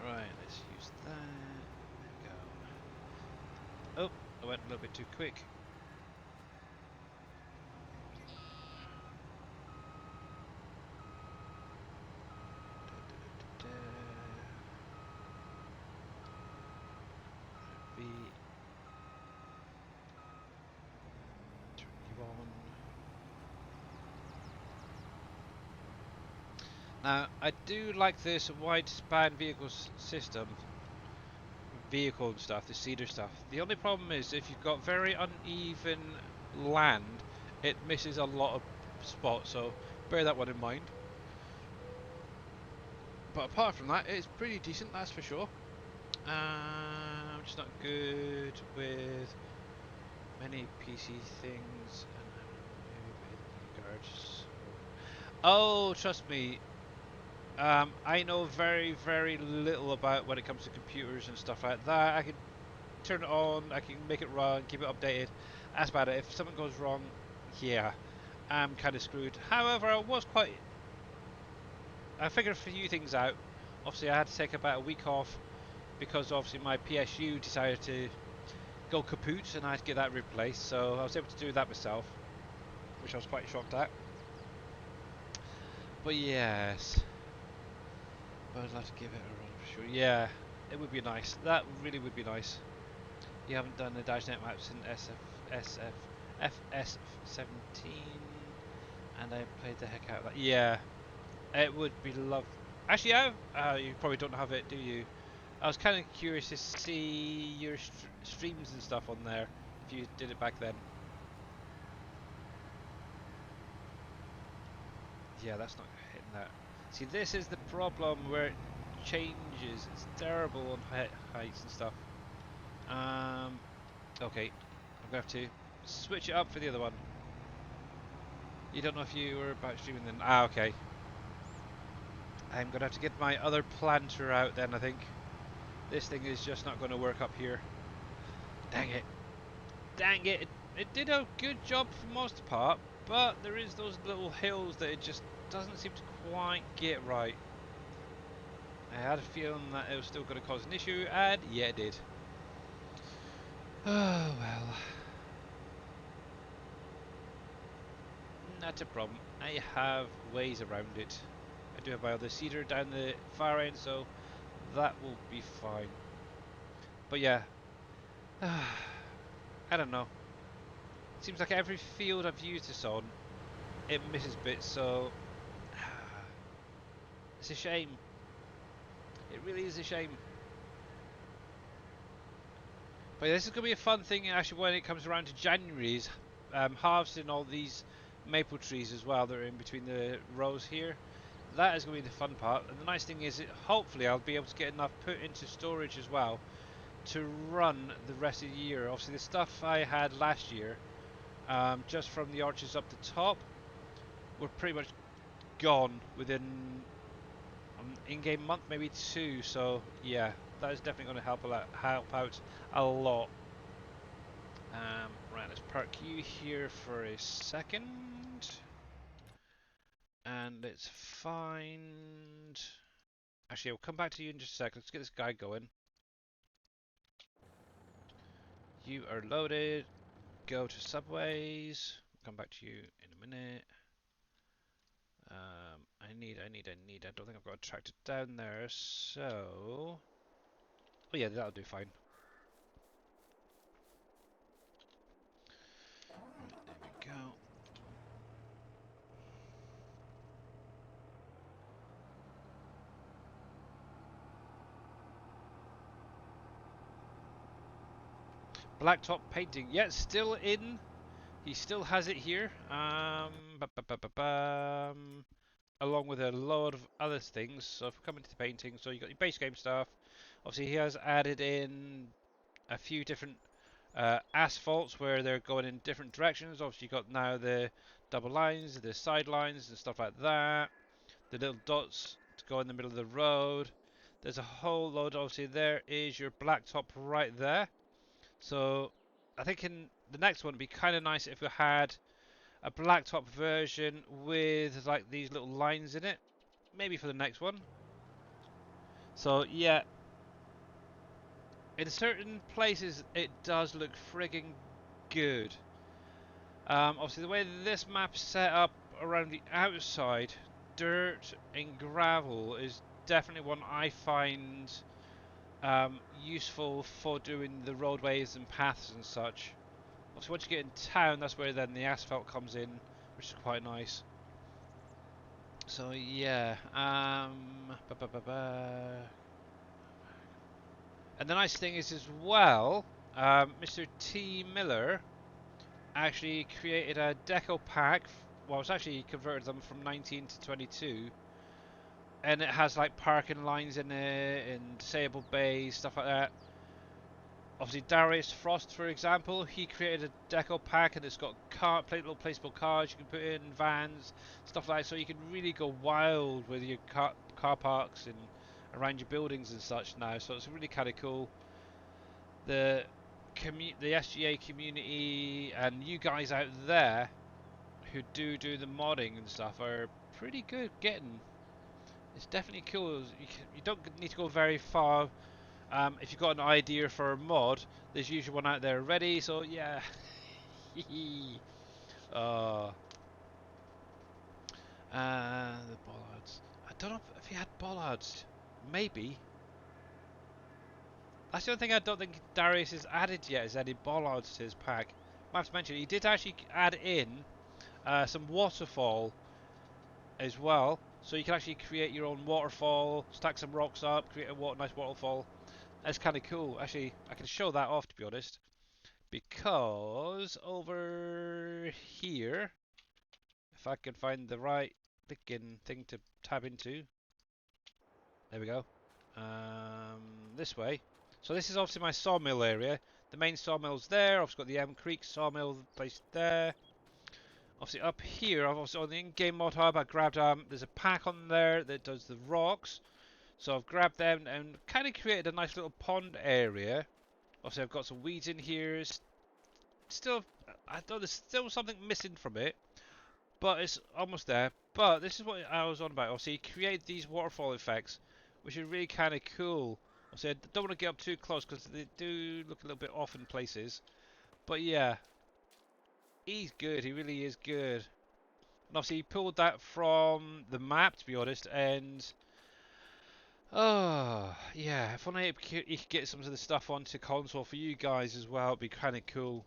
Right, let's use that. There we go. Oh, I went a little bit too quick. Da, da, da, da. B. Turn you on. Now, I do like this wide span system, vehicle and stuff, the cedar stuff. The only problem is if you've got very uneven land, it misses a lot of spots, so bear that one in mind. But apart from that, it's pretty decent, that's for sure. I'm just not good with many PC things, and I'm in regards. Oh, trust me, I know very, very little about when it comes to computers and stuff like that. I can turn it on, I can make it run, keep it updated. That's about it. If something goes wrong, yeah, I'm kind of screwed. However, I figured a few things out Obviously, I had to take about a week off because obviously my PSU decided to go kaput and I had to get that replaced. So I was able to do that myself, which I was quite shocked at. But yes, but I'd like to give it a run for sure. Yeah, it would be nice. That really would be nice. You haven't done the DashNet maps in FS17, and I played the heck out of that. Yeah, it would be lovely. Actually, you probably don't have it, do you? I was kind of curious to see your streams and stuff on there if you did it back then. Yeah, that's not hitting that. See, this is the problem where it changes. It's terrible on heights and stuff. Okay, I'm gonna have to switch it up for the other one. You don't know if you were about streaming then? Ah, okay. I'm gonna have to get my other planter out then, I think. This thing is just not gonna work up here. Dang it. Dang it. It did a good job for most part, but there is those little hills that it just doesn't seem to quite get right. I had a feeling that it was still going to cause an issue, and yeah, it did. Oh well. Not a problem. I have ways around it. I do have my other cedar down the far end, so that will be fine. But yeah, I don't know. Seems like every field I've used this on, it misses bits, so it's a shame. It really is a shame. But this is going to be a fun thing actually when it comes around to January, is harvesting all these maple trees as well that are in between the rows here. That is going to be the fun part, and the nice thing is that hopefully I'll be able to get enough put into storage as well to run the rest of the year. Obviously the stuff I had last year, just from the orchards up the top, were pretty much gone within in-game month, maybe two. So yeah, that is definitely going to help out a lot. Right, let's park you here for a second. And let's find... Actually, I'll come back to you in just a second. Let's get this guy going. You are loaded. Go to subways. I'll come back to you in a minute. I don't think I've got a tractor down there, so... Oh yeah, that'll do fine. Right, there we go. Blacktop painting. Yeah, it's still in. He still has it here. Along with a lot of other things. So if we come into the painting, so you got your base game stuff. Obviously, he has added in a few different asphalts where they're going in different directions. Obviously, you got now the double lines, the side lines, and stuff like that. The little dots to go in the middle of the road. There's a whole load. Obviously, there is your blacktop right there. So I think in the next one, it'd be kind of nice if we had a blacktop version with like these little lines in it. Maybe for the next one. So yeah, in certain places it does look frigging good. Obviously the way this map's set up around the outside, dirt and gravel is definitely one I find useful for doing the roadways and paths and such. Obviously once you get in town, that's where then the asphalt comes in, which is quite nice. So yeah, and the nice thing is as well, Mr. T. Miller actually created a deco pack. Well, it's actually converted them from 19 to 22, and it has like parking lines in it and disabled bays, stuff like that. Obviously, Darius Frost, for example, he created a deco pack, and it's got little placeable cars you can put in, vans, stuff like that. So you can really go wild with your car parks and around your buildings and such now. So it's really kind of cool. The SGA community and you guys out there who do the modding and stuff are pretty good getting It's definitely cool. You don't need to go very far. If you've got an idea for a mod, there's usually one out there already. So yeah. uh, the bollards. I don't know if he had bollards. Maybe. That's the only thing I don't think Darius has added yet is any bollards to his pack. I have to mention he did actually add in some waterfall as well, so you can actually create your own waterfall, stack some rocks up, create a nice waterfall. That's kind of cool. Actually, I can show that off to be honest, because over here, if I can find the right freaking thing to tab into, there we go. This way. So this is obviously my sawmill area. The main sawmill's there. I've got the M Creek sawmill placed there. Obviously up here, I've also on the in-game mod hub, I grabbed there's a pack on there that does the rocks. So I've grabbed them and kind of created a nice little pond area. Obviously I've got some weeds in here. Still, I thought there's still something missing from it, but it's almost there. But this is what I was on about. Obviously, create these waterfall effects, which are really kind of cool. Obviously, I don't want to get up too close because they do look a little bit off in places. But yeah, he's good. He really is good. And obviously, he pulled that from the map, to be honest. And oh yeah, if only he could get some of the stuff onto console for you guys as well, it'd be kind of cool.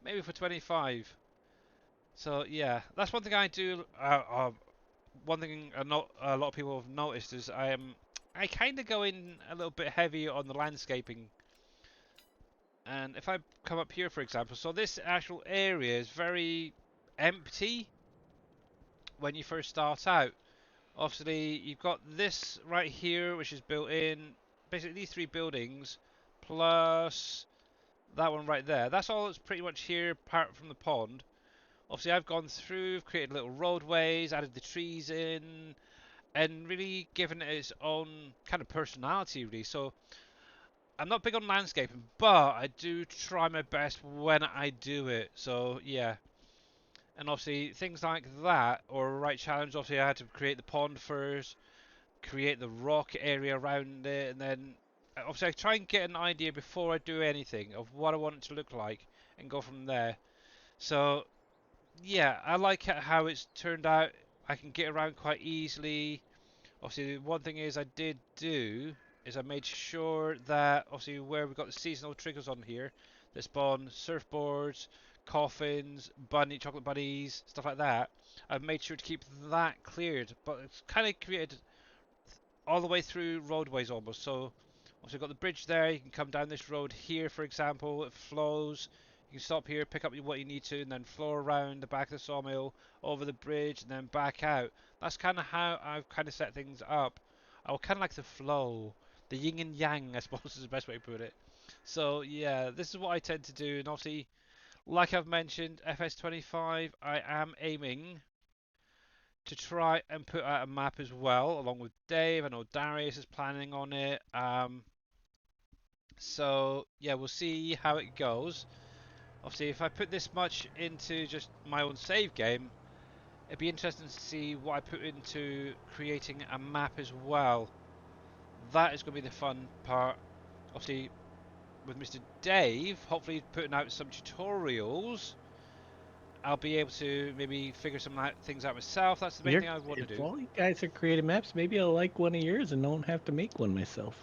Maybe for 25. So yeah, that's one thing I do. One thing not a lot of people have noticed is I kind of go in a little bit heavy on the landscaping. And if I come up here, for example, so this actual area is very empty when you first start out. Obviously, you've got this right here, which is built in. Basically, these three buildings, plus that one right there. That's all that's pretty much here, apart from the pond. Obviously, I've gone through, created little roadways, added the trees in, and really given it its own kind of personality, really. So, I'm not big on landscaping, but I do try my best when I do it. So, yeah. And obviously, things like that, or a right challenge, obviously, I had to create the pond first, create the rock area around it, and then obviously I try and get an idea before I do anything of what I want it to look like and go from there. So yeah, I like how it's turned out. I can get around quite easily. Obviously, one thing is I did do is I made sure that obviously where we've got the seasonal triggers on here that spawn surfboards, coffins, chocolate bunnies, stuff like that. I've made sure to keep that cleared, but it's kind of created all the way through roadways almost. So obviously got the bridge there. You can come down this road here, for example. It flows. You can stop here, pick up what you need to, and then flow around the back of the sawmill, over the bridge, and then back out. That's kind of how I've kind of set things up. I would kind of like the flow, the yin and yang, I suppose is the best way to put it. So yeah, this is what I tend to do, and obviously, like I've mentioned, FS25, I am aiming to try and put out a map as well, along with Dave. I know Darius is planning on it. So yeah, we'll see how it goes. Obviously, if I put this much into just my own save game, it'd be interesting to see what I put into creating a map as well. That is going to be the fun part. Obviously, with Mr. Dave, hopefully putting out some tutorials, I'll be able to maybe figure some things out myself. That's the main thing I want to If do. all you guys are creating maps, maybe I'll like one of yours and don't have to make one myself.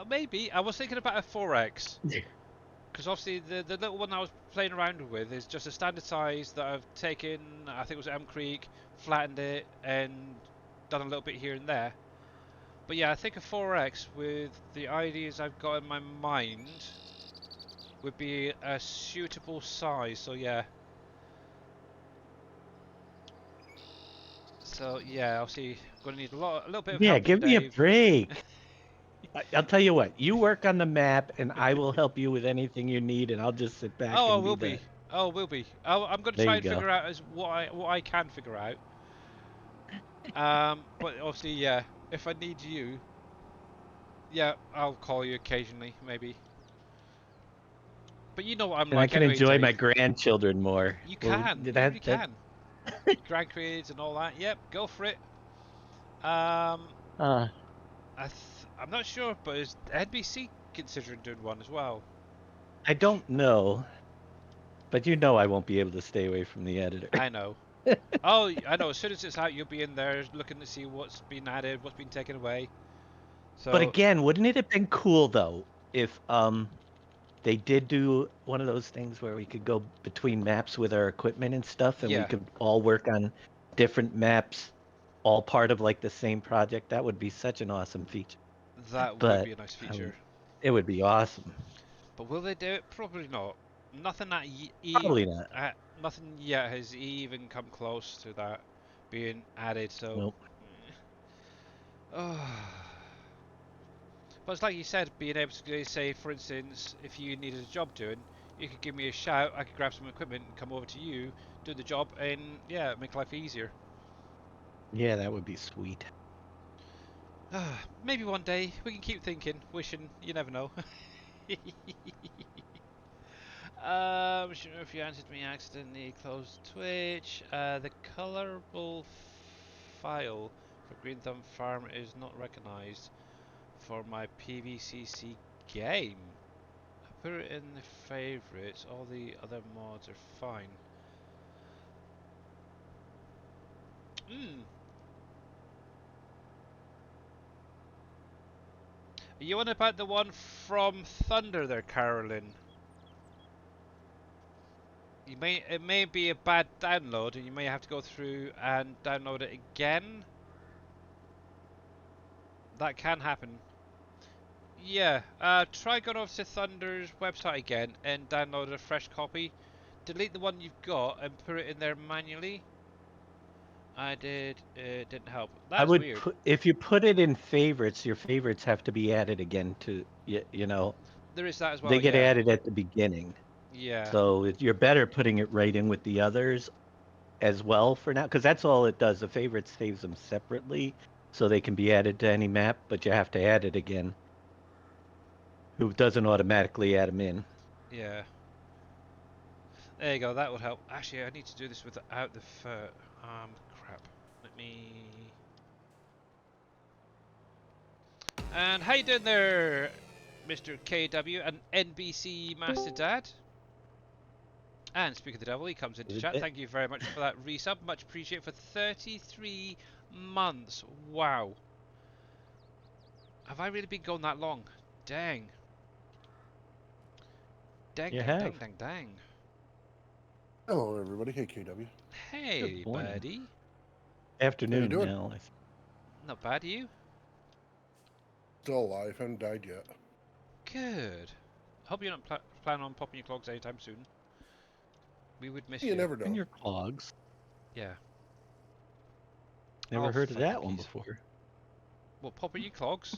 Maybe I was thinking about a 4x. Because obviously the little one I was playing around with is just a standard size that I've taken, I think it was M Creek, flattened it, and done a little bit here and there. But yeah, I think a 4X with the ideas I've got in my mind would be a suitable size. So yeah. So yeah, obviously I'm gonna need a little bit of Yeah, help from give me a Dave. break. I'll tell you what, you work on the map and I will help you with anything you need and I'll just sit back Oh, I and be will the. be. Oh, I will be. I'm gonna There try you and go. figure out as what I can figure out. But obviously, yeah, if I need you, yeah, I'll call you occasionally, maybe. But you know what I'm And I like can anyway, enjoy my Dave. grandchildren more. You Well, can. You really that can. Grandkids and all that. Yep, go for it. Um, Uh, I'm not sure, but is NBC considering doing one as well? I don't know, but you know I won't be able to stay away from the editor. I know. Oh, I know. As soon as it's out, you'll be in there looking to see what's been added, what's been taken away. But So, again, wouldn't it have been cool though if they did do one of those things where we could go between maps with our equipment and stuff, and we yeah, could all work on different maps, all part of like the same project? That would be such an awesome feature. that would But be a nice um, feature. it would be awesome. But will they do it? Probably not. Nothing that Probably not. nothing yet has even come close to that being added. So, Nope. oh. But it's like you said, being able to say, for instance, if you needed a job doing, you could give me a shout. I could grab some equipment and come over to you, do the job, and yeah, make life easier. Yeah, that would be sweet. Maybe one day we can keep thinking, wishing. You never know. Sure if you answered me accidentally closed Twitch. The colorable file for Green Thumb Farm is not recognized for my PVCC game. I put it in the favorites. All the other mods are fine. Hmm. Are you on about the one from Thunder there, Carolyn? It may be a bad download, and you may have to go through and download it again. That can happen. Yeah, try going over to Thunder's website again and download a fresh copy. Delete the one you've got and put it in there manually. I did. It didn't help. I That is would weird. put if you put it in favorites, your favorites have to be added again to you know, There is that as they well. get Yeah. added at the beginning. Yeah. So you're better putting it right in with the others as well for now, because that's all it does. The favorites saves them separately, so they can be added to any map, but you have to add it again. Who doesn't automatically add them in? Yeah. There you go. That would help. Actually, I need to do this without the fur. Crap. Let me. And how you doing there, Mr. KW and NBC Master Dad? And speak of the devil, he comes into chat. Thank you very much for that resub. Much appreciated for 33 months. Wow. Have I really been going that long? Dang. Dang, You dang, dang, have. dang, dang. Hello, everybody. Hey, KW. Good Hey, morning. buddy. How you Afternoon doing? now. Not bad, you? Still alive. Haven't died yet. Good. Hope you're not planning on popping your clogs anytime soon. We would miss You you. never In know. your clogs. Yeah. Never Oh, heard of fudge that one monkeys. before. What, popping your clogs?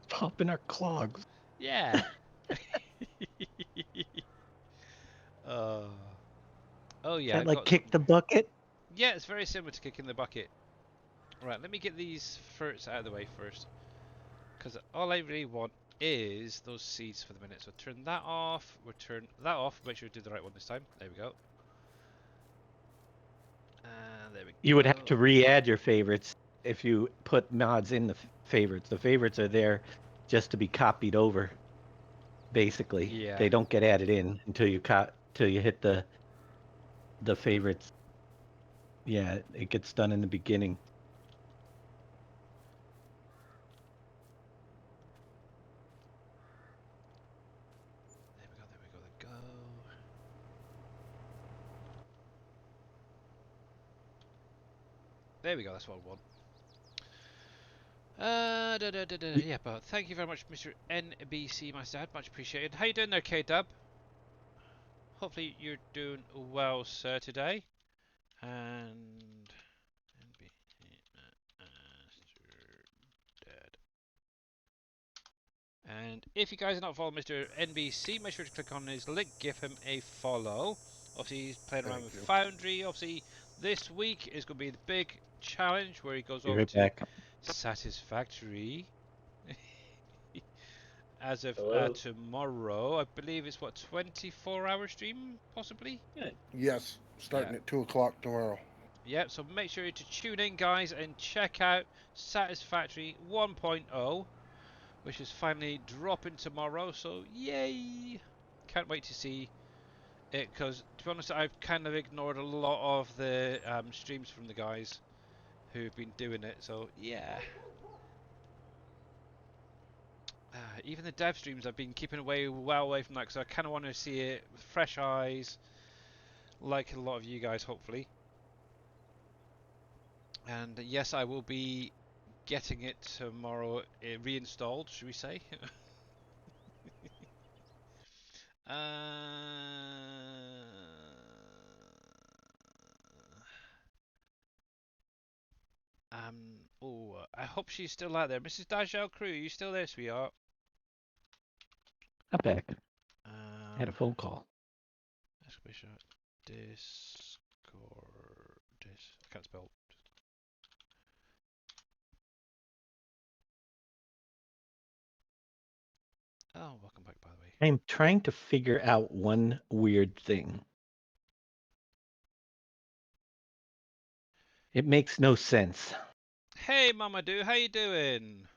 Pop in our clogs. Yeah. uh, oh, Is yeah, that I like got some. kick the bucket? Yeah, it's very similar to kicking the bucket. Right, let me get these fruits out of the way first. Because all I really want is those seeds for the minute. So turn that off. We'll turn that off. Make sure we do the right one this time. There we go. And there we You would have go. to re-add your favorites if you put mods in the favorites. The favorites are there just to be copied over, basically. Yeah. They don't get added in until till you hit the favorites. Yeah, it gets done in the beginning. There we go. There we go. There we go. There we go. That's what I want. Yeah, but thank you very much, Mr. NBC, my dad. Much appreciated. How you doing there, K-Dub? Hopefully you're doing well, sir, today. And And if you guys are not following Mr. NBC, make sure to click on his link, give him a follow. Obviously, he's playing around Thank with you. Foundry. Obviously, this week is going to be the big challenge where he goes Be over right to back. Satisfactory. As of Hello. tomorrow, I believe it's what, 24-hour stream, possibly? Yes, Yeah. starting at 2 o'clock tomorrow. Yep, so make sure to tune in, guys, and check out Satisfactory 1.0, which is finally dropping tomorrow. So yay! Can't wait to see it, because to be honest, I've kind of ignored a lot of the streams from the guys who've been doing it. So yeah. Even the dev streams I've been keeping well away from that, because I kind of want to see it with fresh eyes, like a lot of you guys, hopefully. And yes, I will be getting it tomorrow, reinstalled, should we say? Oh, I hope she's still out there. Mrs. Dajel Crew, you still there, sweetheart? I'm back. I had a phone call. Exclamation Discord. I can't spell. Oh, welcome back, by the way. I'm trying to figure out one weird thing. It makes no sense. Hey, Mamadou, how you doing?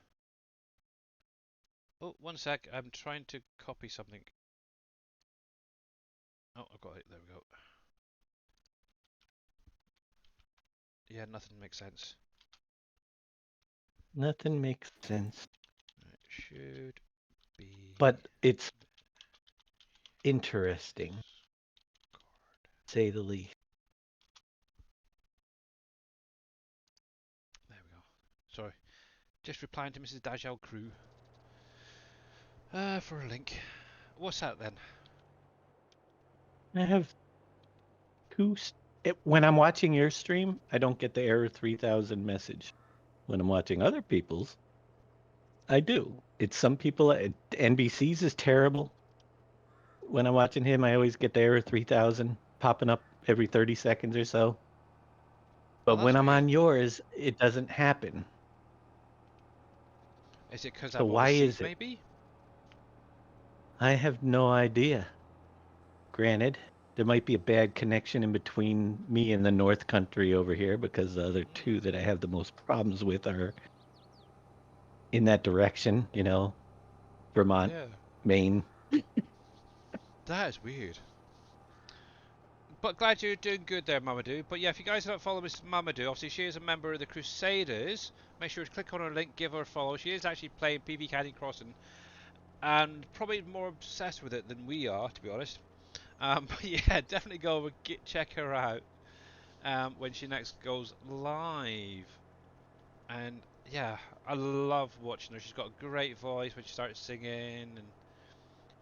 Oh, one sec. I'm trying to copy something. Oh, I've got it. There we go. Yeah, nothing makes sense. Nothing makes sense. It should be. But it's interesting, to say the least. There we go. Sorry. Just replying to Mrs. Dajel Crew. For a link. What's that then? I have when I'm watching your stream, I don't get the error 3000 message. When I'm watching other people's, I do. It's some people at NBC's is terrible. When I'm watching him, I always get the error 3000 popping up every 30 seconds or so. Oh, But when that's I'm weird. on yours, it doesn't happen. Is it because So I'm why overseas, is it? maybe? I have no idea. Granted, there might be a bad connection in between me and the North Country over here, because the other two that I have the most problems with are in that direction, Vermont, Yeah. Maine. That is weird. But glad you're doing good there, Mamadou. But yeah, if you guys don't follow Miss Mamadou, obviously she is a member of the Crusaders. Make sure to click on her link, give her a follow. She is actually playing PB Canyon Crossing, and probably more obsessed with it than we are, to be honest. But yeah, definitely go and check her out when she next goes live. And yeah, I love watching her. She's got a great voice when she starts singing and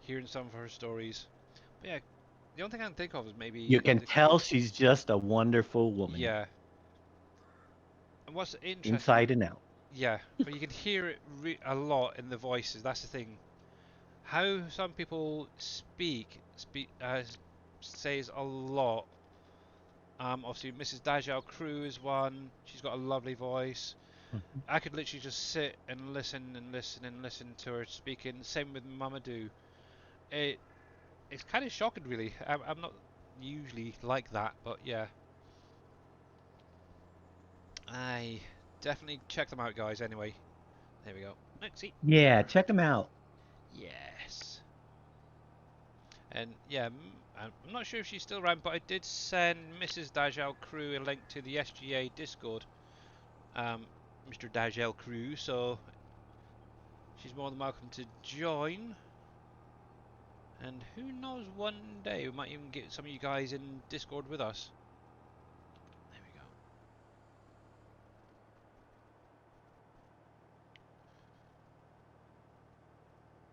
hearing some of her stories. But yeah, the only thing I can think of is You maybe can tell she's just a wonderful woman, yeah. And what's interesting, inside and out. yeah, but you can hear it a lot in the voices. That's the thing. How some people speak says a lot. Obviously, Mrs. Dajal Crew is one. She's got a lovely voice. Mhm. I could literally just sit and listen and listen and listen to her speaking. Same with Mamadou. It's kind of shocking, really. I'm not usually like that, but yeah. I definitely check them out, guys. Anyway, there we go. Let's see. Yeah, check them out. Yes. And yeah, I'm not sure if she's still around, but I did send Mrs. Dajal Crew a link to the SGA Discord. Mr. Dajal Crew, so she's more than welcome to join. And who knows, one day we might even get some of you guys in Discord with us. There we go.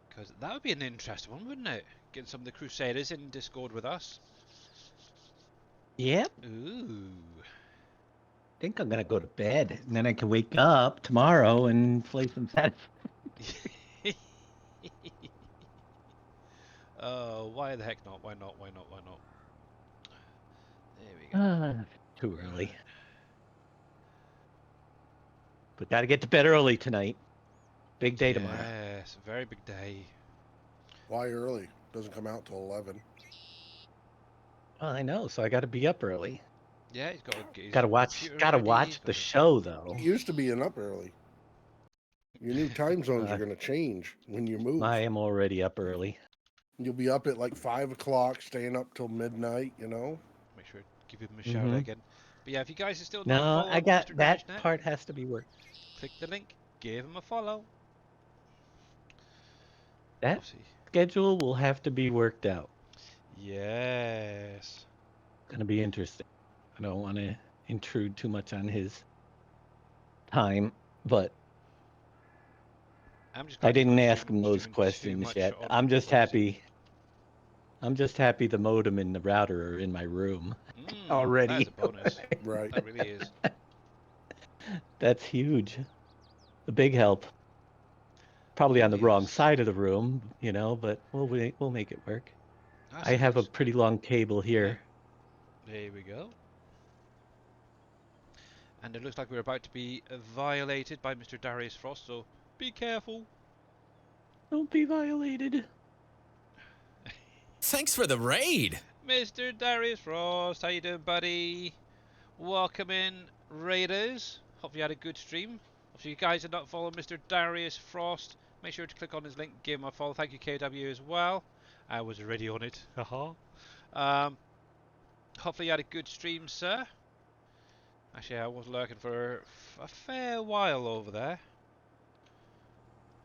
Because that would be an interesting one, wouldn't it? Getting some of the Crusaders in Discord with us. Yep. Ooh. I think I'm gonna go to bed, and then I can wake up tomorrow and play some Satisfactory. Oh, why the heck not? Why not? Why not? Why not? There we go. Too early. Right. But gotta get to bed early tonight. Big day tomorrow. Yes, very big day. Why early? Doesn't come out till 11. Well, I know, so I gotta be up early. Yeah, he's got to get his Gotta watch. computer Gotta ready. watch He's got the to... show though. It used to be an up early. Your new time zones Uh, are going to change when you move. I am already up early. You'll be up at like 5 o'clock, staying up till midnight, you know? Make sure to give him a shout Mm-hmm. out again. But yeah, if you guys are still not No, I following got Mr. that Darishnet, part has to be worked. click the link, give him a follow. That Obviously. schedule will have to be worked out. Yes. Gonna be interesting. I don't want to intrude too much on his time, but I'm just I glad he's didn't not ask him those streaming too questions much yet. on I'm just Thursday. happy. I'm just happy the modem and the router are in my room That is already. a bonus. Right. That really is. That's huge. A big help. Probably Oh, on the wrong yes. side of the room, but we'll make it work. That's I have a nice. pretty long cable here. There we go. And it looks like we're about to be violated by Mr. Darius Frost, so be careful. Don't be violated. Thanks for the raid. Mr. Darius Frost, how you doing, buddy? Welcome in, Raiders. Hope you had a good stream. If you guys are not following Mr. Darius Frost, make sure to click on his link, give him a follow. Thank you, KW, as well. I was already on it. Hopefully you had a good stream, sir. Actually, I was lurking for a fair while over there.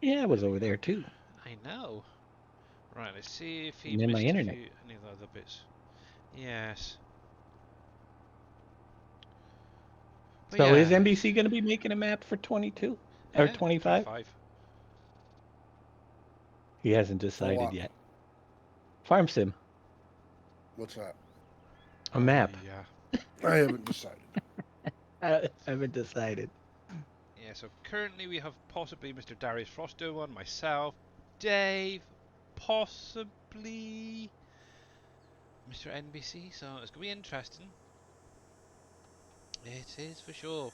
Yeah, I was over there too. I know. Right, let's see if he And then my missed internet. any of the other bits. Yes. But So is yeah. NBC going to be making a map for 22 or Yeah, 25? 25. He hasn't For decided what? yet. Farm Sim, What's that? a map. Yeah. I haven't decided. I haven't decided. Yeah, so currently we have possibly Mr. Darius Frost doing one, myself, Dave, possibly Mr. NBC, so it's going to be interesting. It is for sure.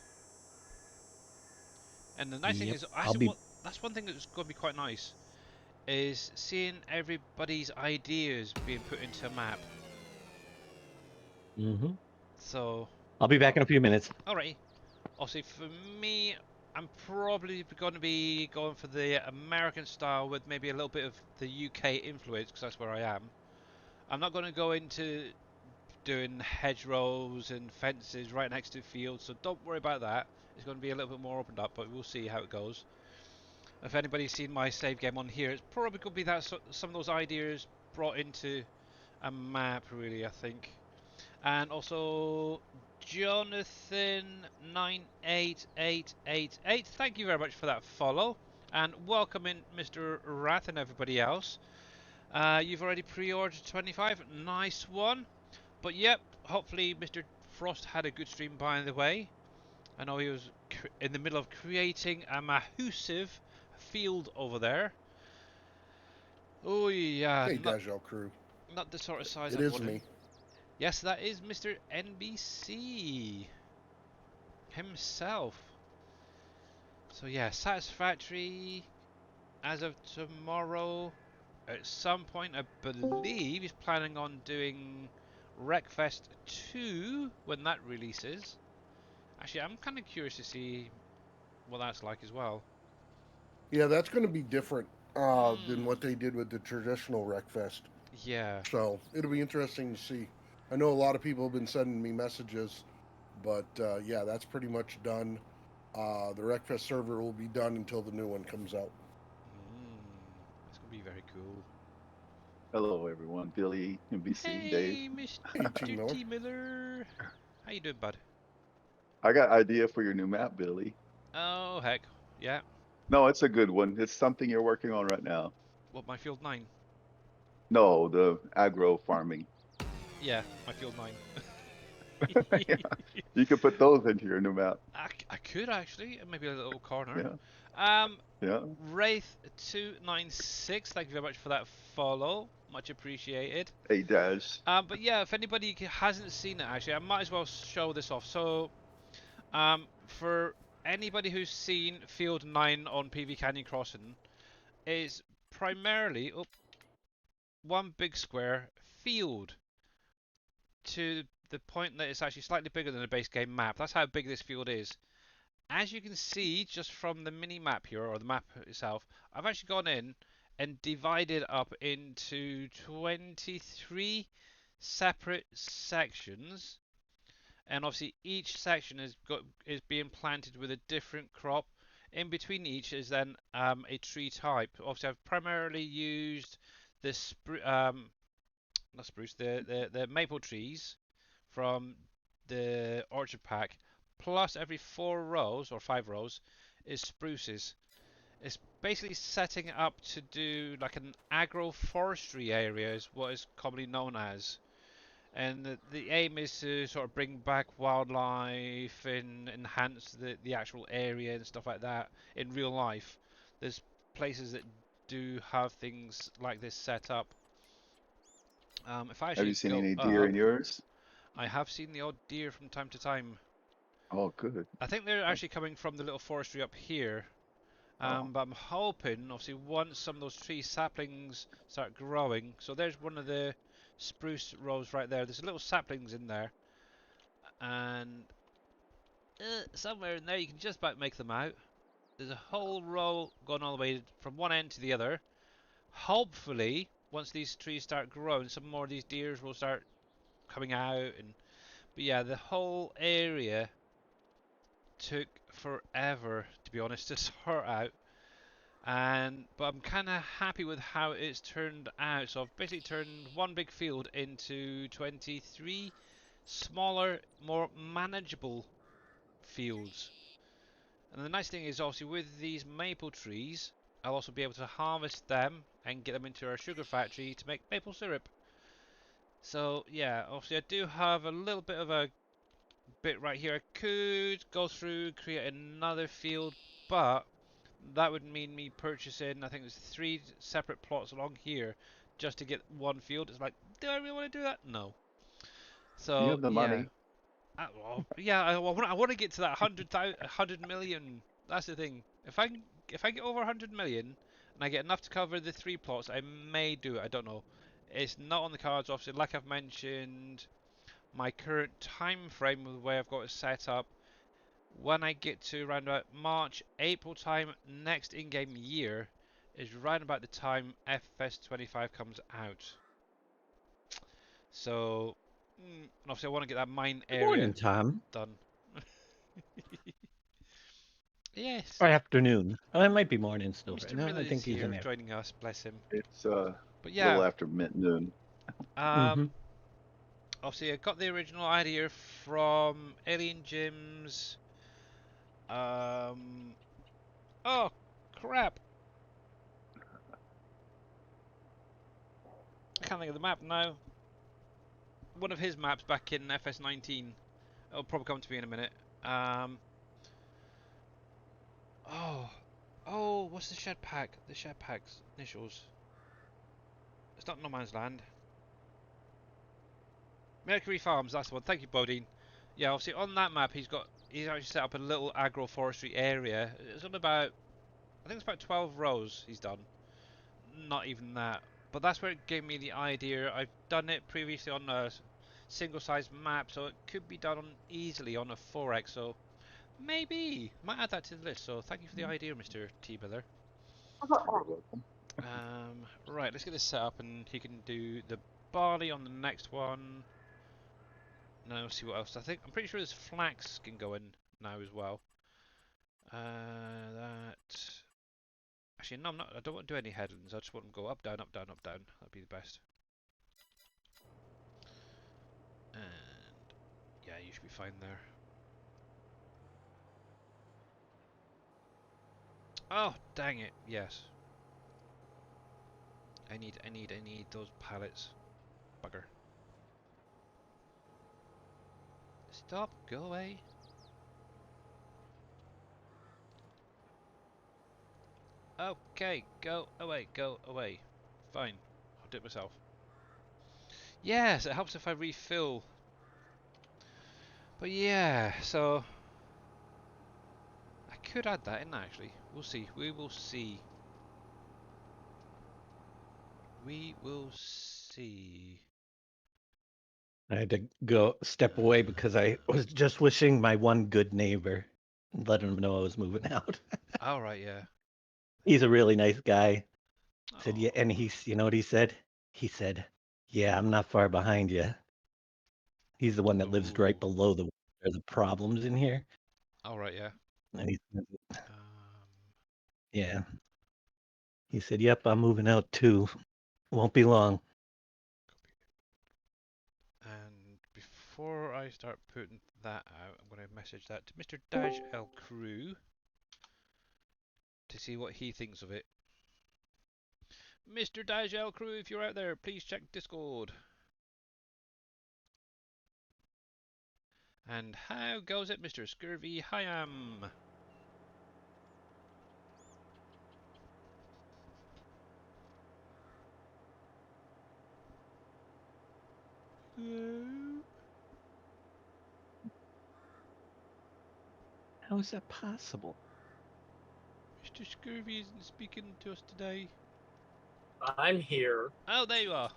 And the nice thing Yep, is, I'll actually, be. that's one thing that's going to be quite nice, is seeing everybody's ideas being put into a map. Mm-hmm. So, I'll be back in a few minutes. alright. Obviously, for me, I'm probably going to be going for the American style with maybe a little bit of the UK influence, because that's where I am. I'm not going to go into doing hedgerows and fences right next to fields, so don't worry about that. It's going to be a little bit more opened up, but we'll see how it goes. If anybody's seen my save game on here, it's probably going to be that some of those ideas brought into a map, really, I think. And also, Jonathan98888, thank you very much for that follow. And welcome in Mr. Rath and everybody else. You've already pre-ordered 25, nice one. But yep, hopefully Mr. Frost had a good stream, by the way. I know he was in the middle of creating a massive field over there. Oh yeah, Hey, Dajel crew. not the sort of size It I is wanted. me. Yes, that is Mr. NBC himself. So yeah, satisfactory as of tomorrow. At some point, I believe he's planning on doing Wreckfest 2 when that releases. Actually, I'm kind of curious to see what that's like as well. Yeah, that's going to be different than what they did with the traditional Wreckfest. Yeah. So it'll be interesting to see. I know a lot of people have been sending me messages, but yeah, that's pretty much done. The Wreckfest server will be done until the new one comes out. That's gonna be very cool. Hello, everyone. Billy, NBC, Dave. Hey, Mr. Hey, T. Miller. T. Miller. How you doing, bud? I got idea for your new map, Billy. Oh heck, yeah. No, it's a good one. It's something you're working on right now. What, my field 9? No, the agro farming. Yeah, my field 9. Yeah, you could put those into your new map. I could actually, maybe a little corner. Yeah. Yeah. Wraith296, thank you very much for that follow. Much appreciated. Hey, Dash. But yeah, if anybody hasn't seen it, actually, I might as well show this off. So, for anybody who's seen Field 9 on PV Canyon Crossing, it's primarily one big square field. To the point that it's actually slightly bigger than a base game map. That's how big this field is. As you can see, just from the mini map here, or the map itself, I've actually gone in and divided up into 23 separate sections, and obviously each section is being planted with a different crop. In between each is then a tree type. Obviously, I've primarily used the not spruce, the maple trees from the orchard pack, plus every 4 rows or 5 rows is spruces. It's basically setting up to do like an agroforestry area, is what is commonly known as. And the aim is to sort of bring back wildlife and enhance the actual area and stuff like that in real life. There's places that do have things like this set up. If I Have you actually seen go any deer up, in yours? I have seen the odd deer from time to time. Oh, good. I think they're actually coming from the little forestry up here. Oh, But I'm hoping, obviously, once some of those tree saplings start growing. So there's one of the spruce rows right there. There's little saplings in there, and somewhere in there you can just about make them out. There's a whole row going all the way from one end to the other. Hopefully, once these trees start growing, some more of these deers will start coming out. But yeah, the whole area took forever, to be honest, to sort out. But I'm kind of happy with how it's turned out. So I've basically turned one big field into 23 smaller, more manageable fields. And the nice thing is, obviously, with these maple trees, I'll also be able to harvest them and get them into our sugar factory to make maple syrup. So yeah, obviously I do have a little bit of a bit right here. I could go through, create another field, but that would mean me purchasing, I think there's 3 separate plots along here just to get one field. It's like, do I really want to do that? No. you So have the yeah, money. I want to get to that 100 million. That's the thing. If I get over 100 million and I get enough to cover the 3 plots, I may do it. I don't know. It's not on the cards, obviously. Like I've mentioned, my current time frame with the way I've got it set up, when I get to around about March, April time next in-game year is right about the time FS25 comes out. So, and obviously I want to get that mine Good area morning, Tom. done. Yes, Or afternoon. Oh, it might be morning still right Mr. now. Miller I is think he's in here there. joining us, bless him. It's a But little yeah, after noon. Mm-hmm. um, obviously I got the original idea from Alien Gyms. Um, oh crap, I can't think of the map now. One of his maps back in FS19. It'll probably come to me in a minute. Um, oh, what's the shed pack? The shed pack's initials. It's not No Man's Land. Mercury Farms, that's the one. Thank you, Bodine. Yeah, obviously on that map he's actually set up a little agroforestry area. It's on about, I think it's about 12 rows he's done. Not even that. But that's where it gave me the idea. I've done it previously on a single size map, so it could be done easily on a 4x. So maybe might add that to the list. So thank you for the idea, Mr. T Miller. You're welcome. Right, let's get this set up, and he can do the barley on the next one. Now we'll see what else. I'm pretty sure this flax can go in now as well. That actually no, I'm not. I don't want to do any headlands. I just want them to go up, down, up, down, up, down. That'd be the best. And yeah, you should be fine there. Oh, dang it! Yes. I need those pallets. Bugger. Stop. Go away. Okay, go away, go away. Fine, I'll do it myself. Yes, it helps if I refill. But yeah, so I could add that in actually. We'll see. We will see. We will see. I had to go step away because I was just wishing my one good neighbor and letting him know I was moving out. All right, yeah. He's a really nice guy. Said, yeah, Oh, and you know what he said? He said, yeah, I'm not far behind you. He's the one that lives right ooh. below the problems in here. All right, yeah. And he said, Um, yeah. He said, yep, I'm moving out too. Won't be long. and before I start putting that out, I'm going to message that to Mr. Daj El Crew to see what he thinks of it. Mr. Daj El Crew, if you're out there, please check Discord. And how goes it, Mr. Scurvy Hyam? Hello? How is that possible? Mr. Scurvy isn't speaking to us today. I'm here. Oh, there you are.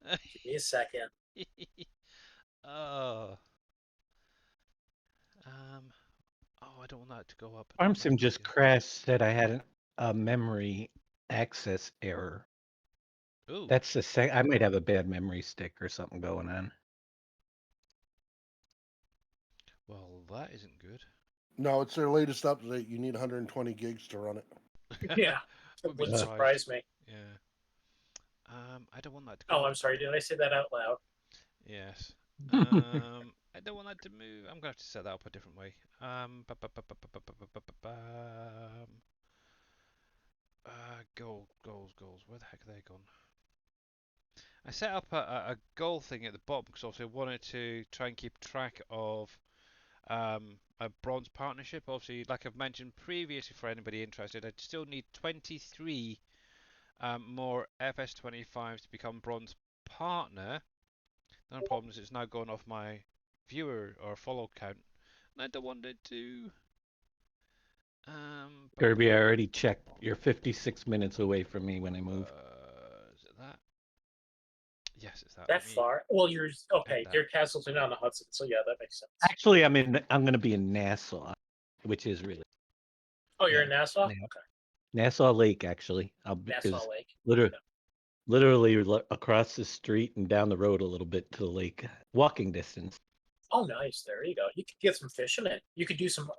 Give me a second. Oh. Um. Oh, I don't want that to go up. FarmSim just crashed, said I had a memory access error. Ooh. That's the I might have a bad memory stick or something going on. Well, that isn't good. No, it's their latest update. You need 120 gigs to run it. Yeah, Would it be wouldn't surprised. surprise me. Yeah. I don't want that to go Oh, up. I'm sorry. Did I say that out loud? Yes. I don't want that to move. I'm gonna have to set that up a different way. Goals. Where the heck are they gone? I set up a goal thing at the bottom because obviously I wanted to try and keep track of a bronze partnership. Obviously, like I've mentioned previously, for anybody interested, I still need 23 more FS25s to become bronze partner. The only problem is it's now gone off my viewer or follow count, and I don't want it to. Kirby, I already checked. You're 56 minutes away from me when I move. Is it that? Yes, it's that. That far? Well, you're okay. that. You're Castleton on the Hudson, so yeah, that makes sense. Actually, I'm going to be in Nassau, which is really. Oh, you're in Nassau? Yeah. Okay. Nassau Lake, actually. Nassau Lake. Literally across the street and down the road a little bit to the lake, walking distance. Oh, nice. There you go. You could get some fishing in. You could do some.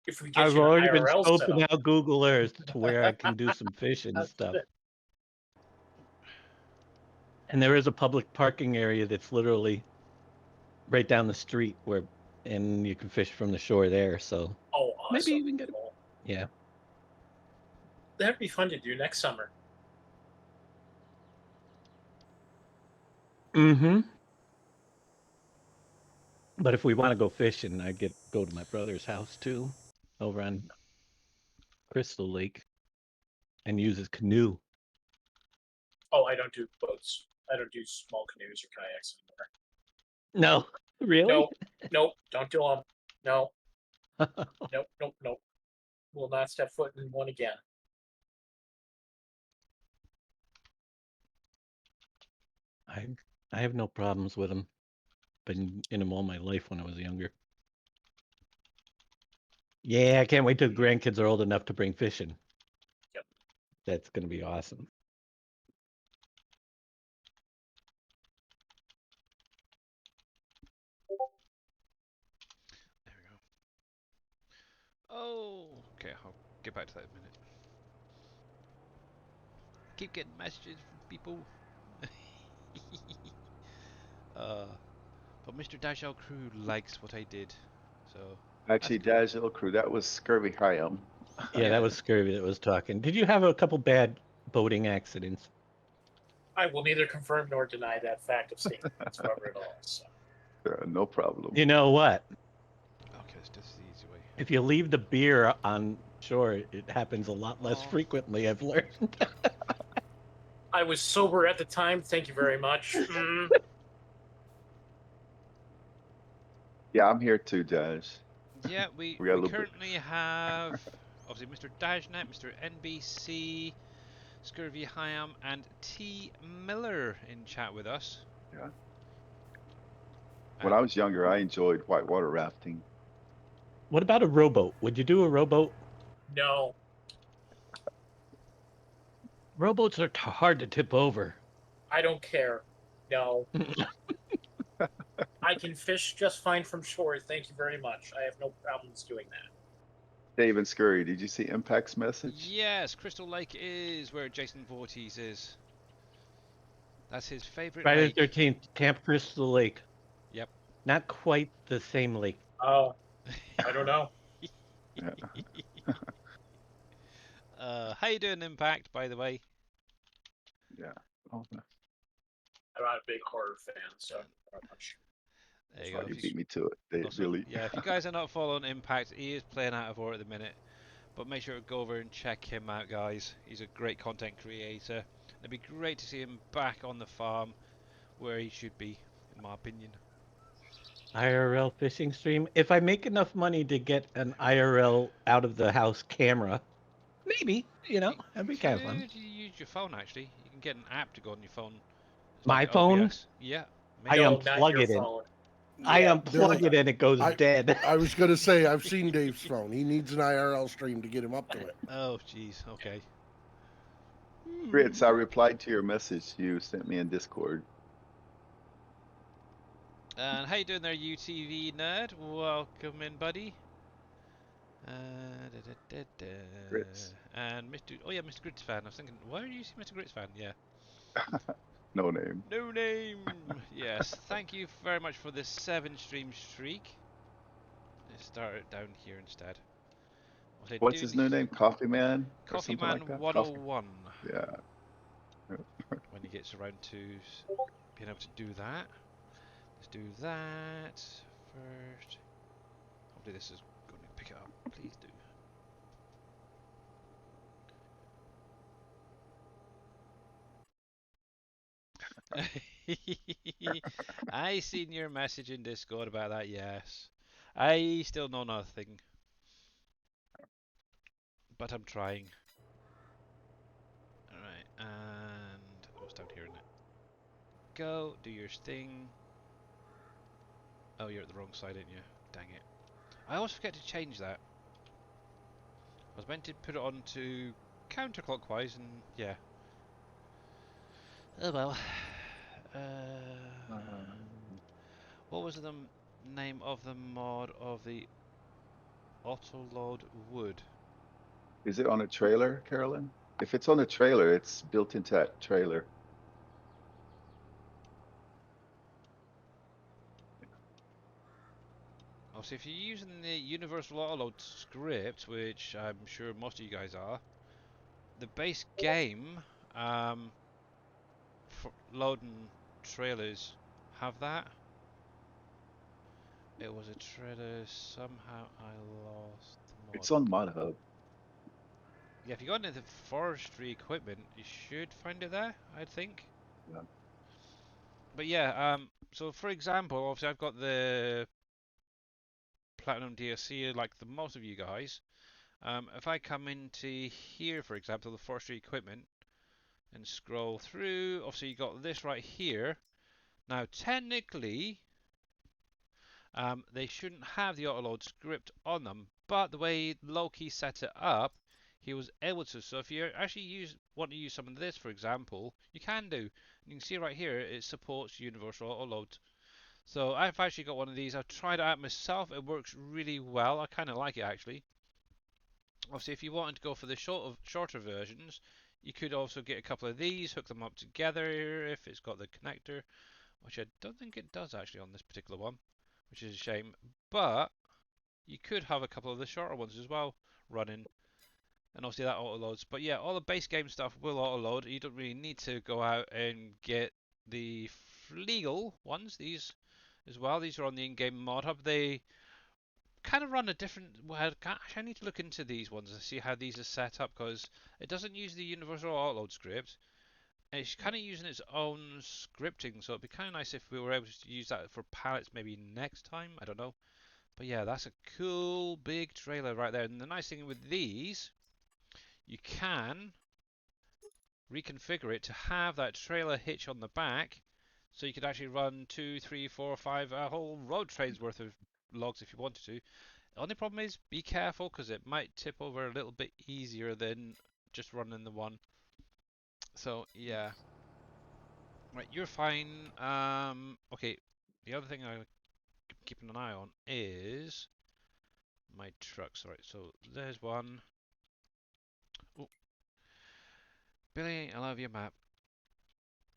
If we get I've you an already been IRL set scoping up. out Google Earth to where I can do some fishing and stuff. And there is a public parking area that's literally right down the street and you can fish from the shore there. So Oh, awesome. maybe we can get cool. Yeah. That'd be fun to do next summer. Mm-hmm. But if we want to go fishing, I go to my brother's house too, over on Crystal Lake, and use his canoe. Oh, I don't do boats. I don't do small canoes or kayaks No, anymore. really? Nope. Don't do them. No. Nope. Will not step foot in one again. I have no problems with them. Been in them all my life when I was younger. Yeah, I can't wait till the grandkids are old enough to bring fishing. Yep. That's going to be awesome. There we go. Oh, okay. I'll get back to that in a minute. Keep getting messages from people. But Mr. Dashell Crew likes what I did, so. Actually, Dazil Crew, that was Scurvy Hyam. Yeah, that was Scurvy that was talking. Did you have a couple bad boating accidents? I will neither confirm nor deny that fact of statement whatsoever at all. So. No problem. You know what? Okay, let's do this the easy way. If you leave the beer on shore, it happens a lot less frequently, I've learned. I was sober at the time. Thank you very much. Yeah, I'm here too, Daz. Yeah, we currently have obviously Mr. Dajnet, Mr. NBC, Scurvy Hyam, and T Miller in chat with us. Yeah. When I was younger, I enjoyed whitewater rafting. What about a rowboat? Would you do a rowboat? No. Rowboats are hard to tip over. I don't care. No. I can fish just fine from shore. Thank you very much. I have no problems doing that. Dave and Scurry, did you see Impact's message? Yes, Crystal Lake is where Jason Voorhees is. That's his favorite Friday the lake. 13th, Camp Crystal Lake. Yep. Not quite the same lake. Oh, I don't know. Yeah. How you doing, Impact, by the way? Yeah. Oh, no. I'm not a big horror fan, so not much. There you Oh, go. you If beat me to it, also, Billy. yeah, if you guys are not following Impact, he is playing out of War at the minute. But make sure to go over and check him out, guys. He's a great content creator. It'd be great to see him back on the farm where he should be, in my opinion. IRL fishing stream. If I make enough money to get an IRL out of the house camera, maybe, that'd be kind of fun. Could you use your phone, actually? You can get an app to go on your phone. It's My like phone? OBS. Yeah. I No, Amazing. not unplug your it in. phone. I Yeah, unplug Billy, it and it goes dead. I was gonna say I've seen Dave's phone. He needs an IRL stream to get him up to it. Oh, jeez. Okay. Grits, I replied to your message you sent me in Discord. And how you doing there, UTV nerd? Welcome in, buddy. Grits. And Mr. Oh yeah, Mr. Grits fan. I was thinking, why are you Mr. Grits fan? Yeah. No name. No name. Yes. Thank you very much for this 7-stream streak. Let's start it down here instead. What's his new name? Coffee Man? Or Coffee something Man like that? 101. Yeah. When he gets around to being able to do that. Let's do that first. Hopefully this is going to pick it up. Please do. I seen your message in Discord about that, yes. I still know nothing. But I'm trying. Alright, and what's down here, isn't it? Go, do your thing. Oh, you're at the wrong side, aren't you? Dang it. I always forget to change that. I was meant to put it on to counterclockwise, and yeah. Oh well. What was the name of the mod of the Autoload Wood? Is it on a trailer, Carolyn? If it's on a trailer, it's built into that trailer. Also, if you're using the Universal Autoload script, which I'm sure most of you guys are, the base game for loading trailers have that. It was a trailer, somehow I lost the mod. It's on ModHub. Yeah, if you go into the forestry equipment, you should find it there, I think. Yeah. But yeah, so for example, obviously I've got the Platinum DLC like the most of you guys. If I come into here, for example, the forestry equipment, and scroll through, obviously you got this right here. Now, technically, they shouldn't have the autoload script on them, but the way Loki set it up, he was able to. So if you actually want to use some of this, for example, you can do. You can see right here, it supports universal autoload. So I've actually got one of these. I've tried it out myself. It works really well. I kind of like it actually. Obviously, if you wanted to go for the shorter versions, you could also get a couple of these, hook them up together if it's got the connector, which I don't think it does actually on this particular one, which is a shame. But you could have a couple of the shorter ones as well running, and obviously that auto loads. But yeah, all the base game stuff will auto load. You don't really need to go out and get the legal ones. These as well. These are on the in-game mod hub. They kind of run a different. Well, I need to look into these ones and see how these are set up because it doesn't use the universal autoload script. And it's kind of using its own scripting, so it'd be kind of nice if we were able to use that for pallets maybe next time. I don't know. But yeah, that's a cool big trailer right there. And the nice thing with these, you can reconfigure it to have that trailer hitch on the back. so you could actually run 2, 3, 4, 5, a whole road train's worth of logs if you wanted to. The only problem is be careful because it might tip over a little bit easier than just running the one. So yeah, right, you're fine. Okay, the other thing I'm keeping an eye on is my trucks. Alright, so there's one. Oh, Billy, I love your map.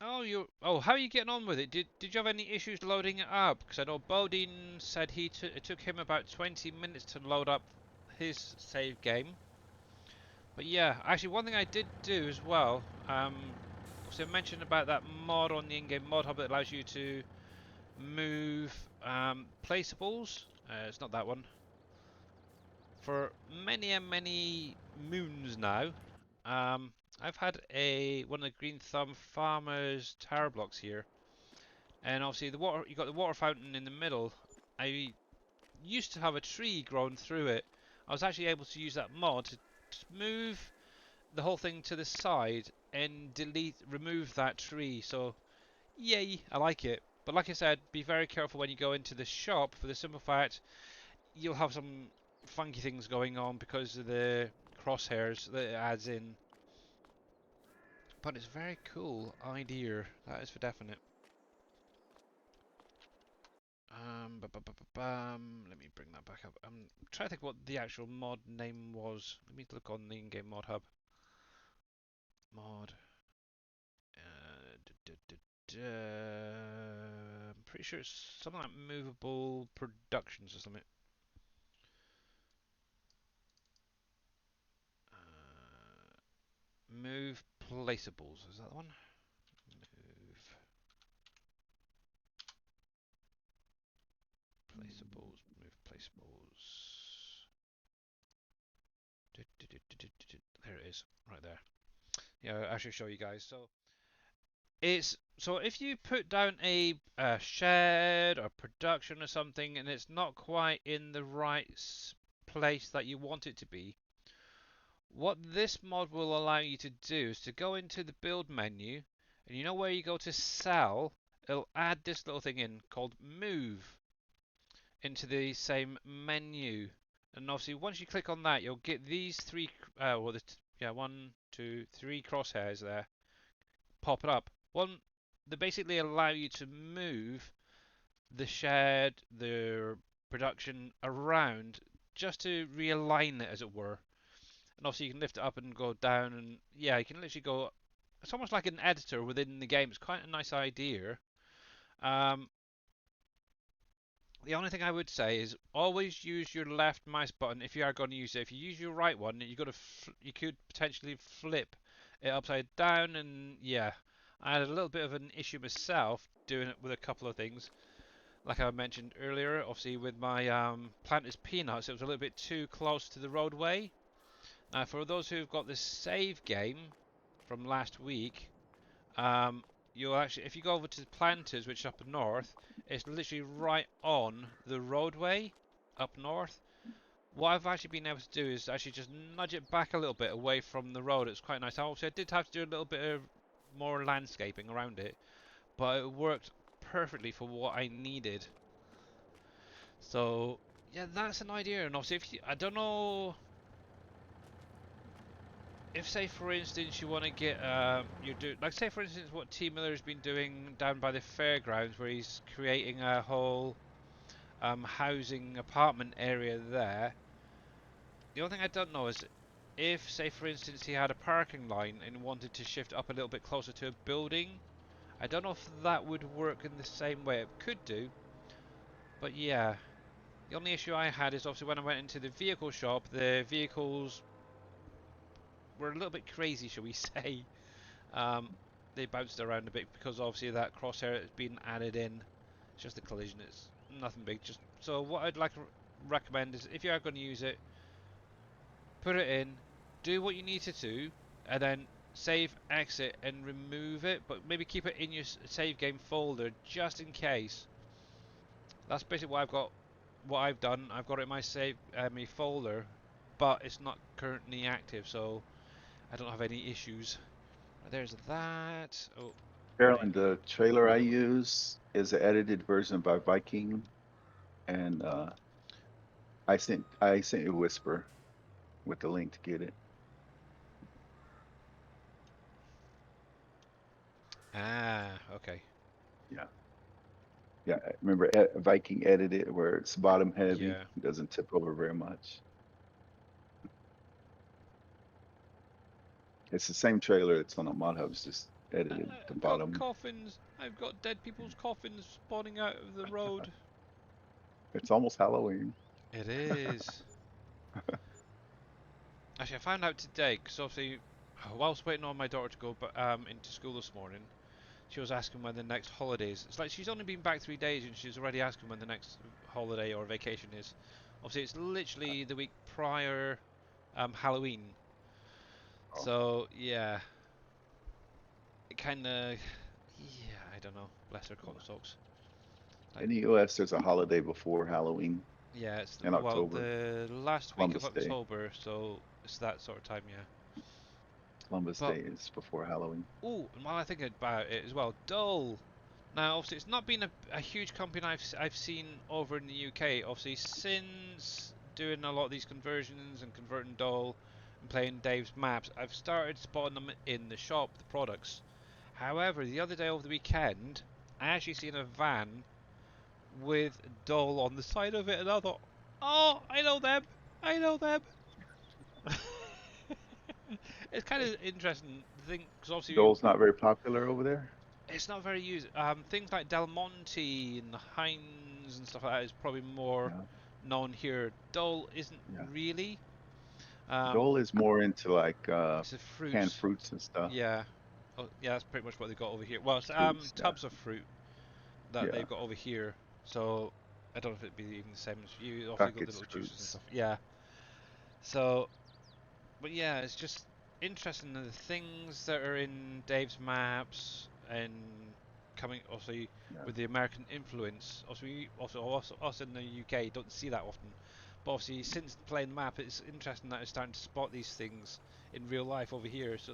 Oh, how are you getting on with it? Did you have any issues loading it up? Because I know Bodine said it took him about 20 minutes to load up his save game. But yeah, actually one thing I did do as well, so I mentioned about that mod on the in-game mod hub that allows you to move placeables. It's not that one. For many and many moons now, I've had one of the Green Thumb Farmers tower blocks here, and obviously you got the water fountain in the middle. I used to have a tree growing through it. I was actually able to use that mod to move the whole thing to the side and remove that tree. So, yay, I like it. But like I said, be very careful when you go into the shop for the simple fact you'll have some funky things going on because of the crosshairs that it adds in. But it's a very cool idea, that is for definite. Let me bring that back up. I'm trying to think what the actual mod name was. Let me look on the in-game mod hub. Mod. I'm pretty sure it's something like Movable Productions or something. Move Placeables, is that the one? Move Placeables, Move Placeables. There it is, right there. Yeah, I should show you guys. So if you put down a shed or production or something and it's not quite in the right place that you want it to be, what this mod will allow you to do is to go into the build menu, and you know where you go to sell, it'll add this little thing in called move into the same menu. And obviously once you click on that, you'll get these three, one, two, three crosshairs there popping up. They basically allow you to move the shed, the production around just to realign it, as it were. And obviously you can lift it up and go down, and yeah, you can literally go. It's almost like an editor within the game. It's quite a nice idea. The only thing I would say is always use your left mouse button if you are going to use it. If you use your right one, you could potentially flip it upside down, and yeah, I had a little bit of an issue myself doing it with a couple of things. Like I mentioned earlier, obviously with my planter's peanuts, it was a little bit too close to the roadway. Now, for those who've got this save game from last week, you'll actually, if you go over to the planters, which is up north, it's literally right on the roadway up north. What I've actually been able to do is actually just nudge it back a little bit away from the road. It's quite nice. Obviously, I did have to do a little bit of more landscaping around it, but it worked perfectly for what I needed. So yeah, that's an idea. And obviously, I don't know if, say for instance, you want to get like say for instance what T Miller's been doing down by the fairgrounds, where he's creating a whole housing apartment area there. The only thing I don't know is if, say for instance, he had a parking line and wanted to shift up a little bit closer to a building. I don't know if that would work in the same way. It could do, but yeah. The only issue I had is obviously when I went into the vehicle shop, the vehicles were a little bit crazy, shall we say. They bounced around a bit because obviously that crosshair has been added in. It's just a collision, it's nothing big. So what I'd like to recommend is if you are going to use it, put it in, do what you need to do, and then save, exit, and remove it. But maybe keep it in your save game folder just in case. That's basically what I've got. What I've done, I've got it in my my folder, but it's not currently active, so I don't have any issues. There's that. Oh, Carolyn, the trailer I use is an edited version by Viking, and I sent you Whisper with the link to get it. Ah, okay. Yeah. Yeah, remember Viking edited where it's bottom heavy, Yeah. it doesn't tip over very much. It's the same trailer that's on the mod hubs, just edited the I've got bottom. coffins. I've got dead people's coffins spawning out of the road. It's almost Halloween. It is. Actually, I found out today because obviously, whilst waiting on my daughter to go into school this morning, she was asking when the next holidays. It's like she's only been back 3 days and she's already asking when the next holiday or vacation is. Obviously, it's literally the week prior Halloween. Oh. So yeah, it kind of yeah, I don't know. Bless her cotton socks. In the US, there's a holiday before Halloween Yeah, it's in well October, the last week of Columbus Day. October, so it's that sort of time, yeah. Columbus But Day is before Halloween. oh, and while I think about it as well, Dole. Now, obviously, it's not been a huge company I've seen over in the UK. Obviously, since doing a lot of these conversions and converting Dole and playing Dave's maps, I've started spotting them in the shop, the products. However, the other day over the weekend, I actually seen a van with Dole on the side of it, and I thought, oh, I know them, I know them. It's kind of interesting to think because obviously Dole's not very popular over there. it's not very used. Things like Del Monte and Heinz and stuff like that is probably more Yeah, known here. Dole isn't yeah. really. Um, Dole is more into like it's the canned fruits. fruits and stuff. Yeah. Oh, yeah, that's pretty much what they got over here. Well, it's Fruits, yeah, tubs of fruit that yeah. they've got over here. So I don't know if it'd be even the same as you. Obviously, got the Packaged little juices and fruits. stuff. Yeah. So, but yeah, it's just interesting the things that are in Dave's maps and coming obviously Yeah, with the American influence. Also us in the UK don't see that often. But obviously, since playing the map, it's interesting that it's starting to spot these things in real life over here. So,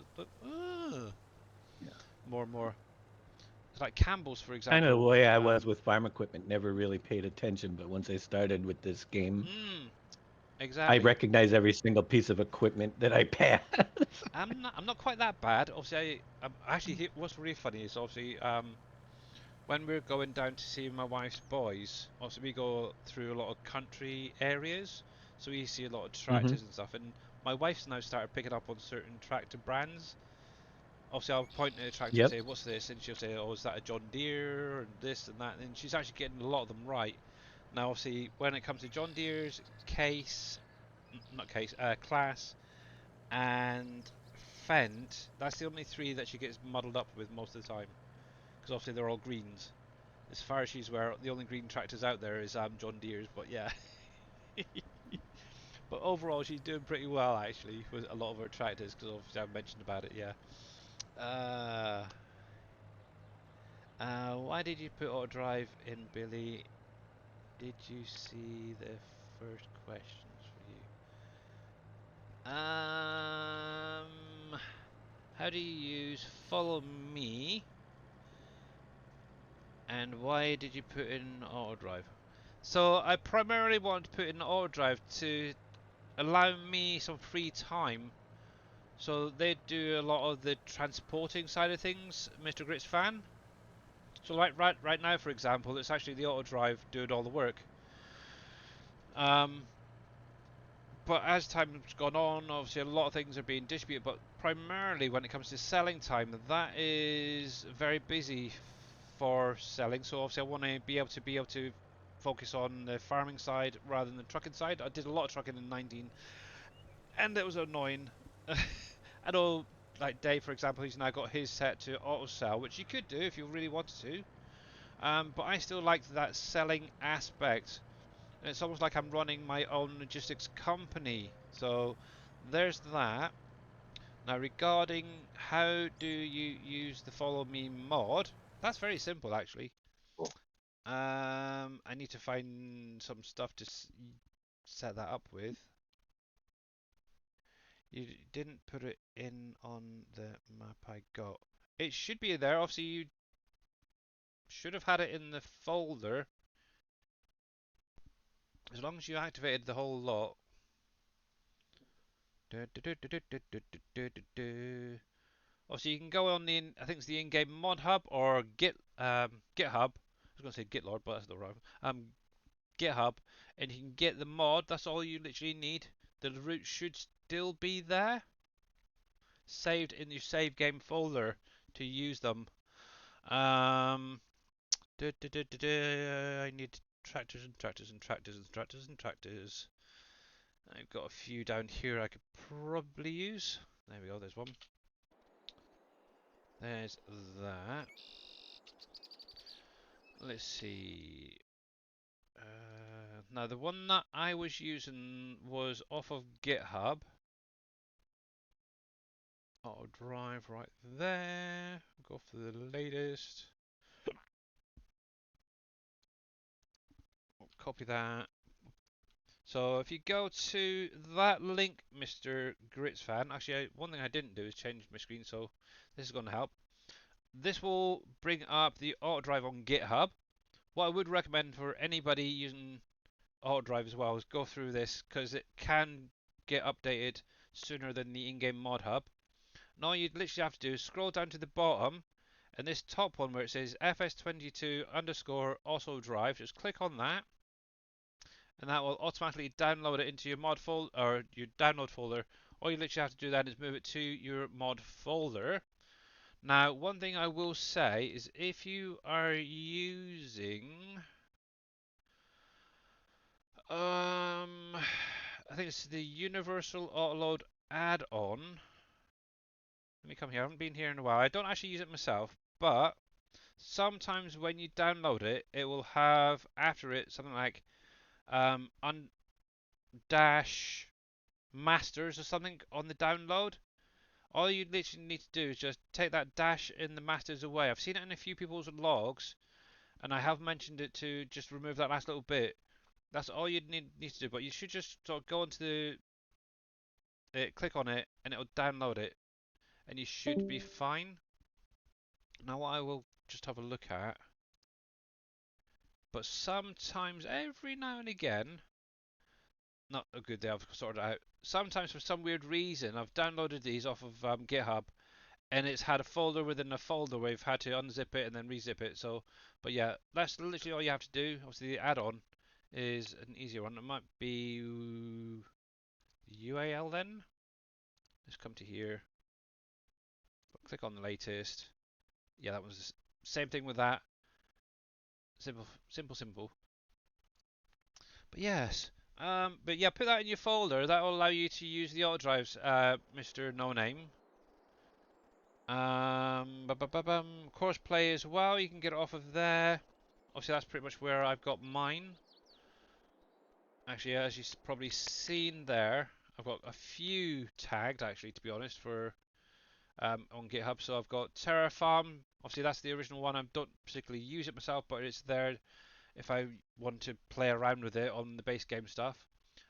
yeah. more and more. It's like Campbell's, for Kind of the example. way I was with farm equipment. Never really paid attention, but once I started with this game, I Exactly. recognize every single piece of equipment that I pass. I'm not quite that bad. Obviously, actually, what's really funny is obviously when we're going down to see my wife's boys, also we go through a lot of country areas, so we see a lot of Hmm. tractors and stuff. And my wife's now started picking up on certain tractor brands. Obviously, I'll point at a tractor and Yep. say, "What's this?" And she'll say, "Oh, is that a John Deere?" and this and that. And she's actually getting a lot of them right. Now, obviously, when it comes to John Deere's, Class, and Fendt, that's the only three that she gets muddled up with most of the time, because obviously they're all greens. As far as she's aware, the only green tractors out there is John Deere's, but yeah. But overall, she's doing pretty well actually with a lot of her tractors, because obviously I've mentioned about it. Yeah. Why did you put auto drive in, Billy? Did you see the first questions for you? How do you use follow me? And why did you put in auto drive? So I primarily wanted to put in auto drive to allow me some free time. So they do a lot of the transporting side of things, Mr. Grits fan. So like right now, for example, it's actually the auto drive doing all the work. But as time's gone on, obviously a lot of things are being distributed. But primarily when it comes to selling time, that is very busy for selling. So obviously I want to be able to focus on the farming side rather than the trucking side. I did a lot of trucking in 19, and it was annoying. I know, like Dave, for example, he's now got his set to auto sell, which you could do if you really wanted to. But I still like that selling aspect. And it's almost like I'm running my own logistics company. So there's that. Now regarding how do you use the follow me mod, that's very simple actually. Cool. I need to find some stuff to set that up with. You didn't put it in on the map I got. it should be there. Obviously, you should have had it in the folder. As long as you activated the whole lot. Obviously, you can go on the, I think it's the in-game mod hub or GitHub. I was going to say GitLord, but that's the wrong. GitHub, and you can get the mod. That's all you literally need. The root should still be there, saved in your save game folder to use them. I need tractors and tractors and tractors and tractors and tractors. I've got a few down here I could probably use. There we go, there's one. There's that. Let's see. Now the one that I was using was off of GitHub. Auto drive right there. Go for the latest. Copy that. So if you go to that link, Mr. Grits fan, actually one thing I didn't do is change my screen, so this is going to help. This will bring up the auto drive on GitHub. What I would recommend for anybody using auto drive as well is go through this because it can get updated sooner than the in-game mod hub. And all you'd literally have to do is scroll down to the bottom and this top one where it says fs22 underscore auto drive, just click on that and that will automatically download it into your mod folder or your download folder. All you literally have to do then is move it to your mod folder. Now one thing I will say is if you are using I think it's the Universal Autoload add-on. Let me come here. I haven't been here in a while. I don't actually use it myself, but sometimes when you download it, it will have after it something like dash masters or something on the download. All you literally need to do is just take that dash in the masters away. I've seen it in a few people's logs, and I have mentioned it to just remove that last little bit. That's all you need to do, but you should just sort of go into click on it, and it'll download it, and you should be fine. Now what I will just have a look at, but sometimes, every now and again, not a good day, I've sorted it out. Sometimes for some weird reason, I've downloaded these off of GitHub, and it's had a folder within a folder where you've had to unzip it and then rezip it. So, but yeah, that's literally all you have to do. Obviously, the add-on is an easier one. It might be UAL then. Let's come to here. Click on the latest. Yeah, that was the same thing with that. Simple, simple, simple. But yes. But yeah, put that in your folder. That will allow you to use the auto drives, Mr. No Name. Course play as well. You can get it off of there. Obviously, that's pretty much where I've got mine. Actually, as you've probably seen there, I've got a few tagged actually, to be honest, for on GitHub. So I've got Terraform. Obviously, that's the original one. I don't particularly use it myself, but it's there if I want to play around with it on the base game stuff.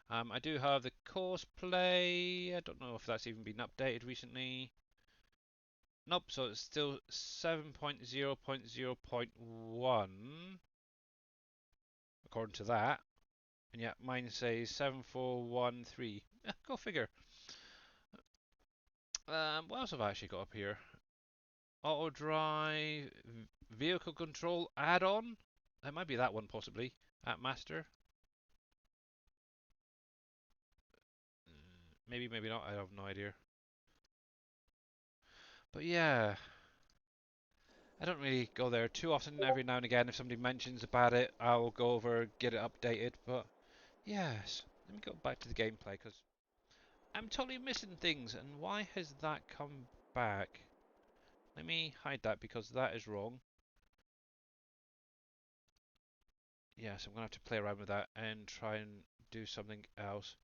I do have the course play. I don't know if that's even been updated recently. Nope, so it's still 7.0.0.1 according to that. And yet mine says 7413. Go figure. What else have I actually got up here? Auto drive, vehicle control add-on. It might be that one possibly. At master. Maybe, maybe not. I have no idea. But yeah, I don't really go there too often. Every now and again, if somebody mentions about it, I'll go over, get it updated. But yes, let me go back to the gameplay because I'm totally missing things. And why has that come back? Let me hide that because that is wrong. Yes, I'm gonna have to play around with that and try and do something else.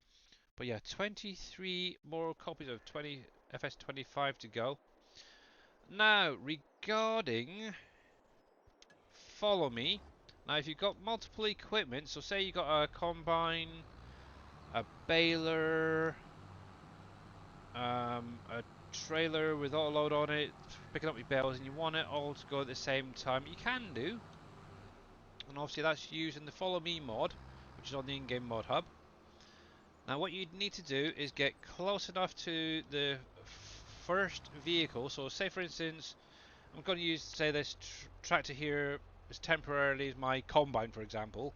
But yeah, 23 more copies of FS25 to go. Now, regarding follow me. Now, if you've got multiple equipment, so say you got a combine, a baler, a trailer with auto load on it, picking up your bales, and you want it all to go at the same time, you can do. And obviously that's using the Follow Me mod, which is on the in-game mod hub. Now what you need to do is get close enough to the first vehicle. So say for instance, I'm going to use, say, this tractor here is temporarily as my combine, for example.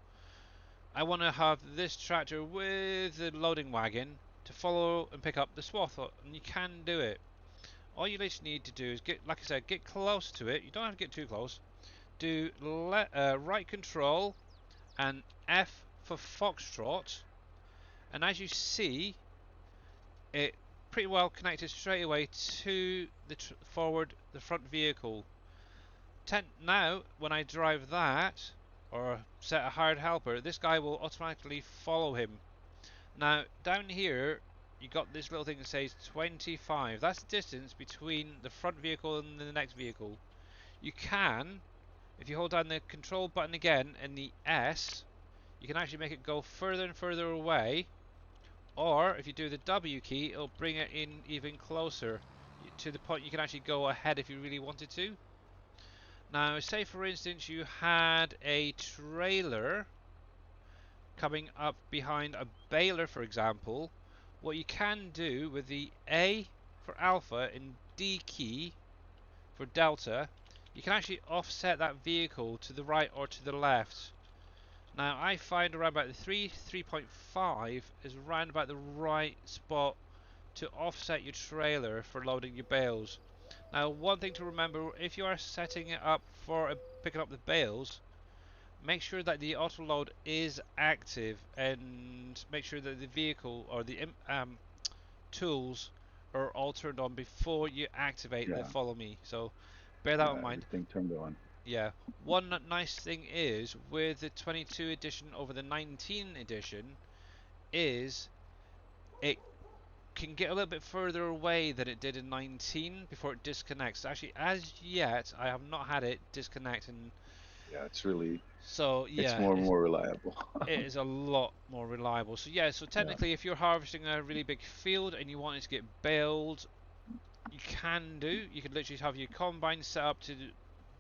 I want to have this tractor with the loading wagon to follow and pick up the swath, and you can do it. All you literally need to do is get, like I said, get close to it. You don't have to get too close. Do right control and F for foxtrot, and as you see, it pretty well connected straight away to the front vehicle. Now, when I drive that, or set a hired helper, this guy will automatically follow him. Now, down here, you got this little thing that says 25. That's the distance between the front vehicle and the next vehicle. You can, if you hold down the control button again and the S, you can actually make it go further and further away. Or, if you do the W key, it'll bring it in even closer to the point you can actually go ahead if you really wanted to. Now, say for instance you had a trailer coming up behind a baler, for example. What you can do with the A for alpha and D key for delta, you can actually offset that vehicle to the right or to the left. Now, I find around about the 3.5 is around about the right spot to offset your trailer for loading your bales. Now, one thing to remember, if you are setting it up for picking up the bales, make sure that the auto load is active, and make sure that the vehicle or the tools are all turned on before you activate the Yeah, follow me. So bear that in mind. everything turned on. Yeah. One nice thing is with the 22 edition over the 19 edition is it can get a little bit further away than it did in 19 before it disconnects. Actually, as yet, I have not had it disconnect, and Yeah, it's really, so it's yeah, more and more reliable. it is a lot more reliable. So yeah, so Yeah, technically, if you're harvesting a really big field and you want it to get baled, you can do. You could literally have your combine set up to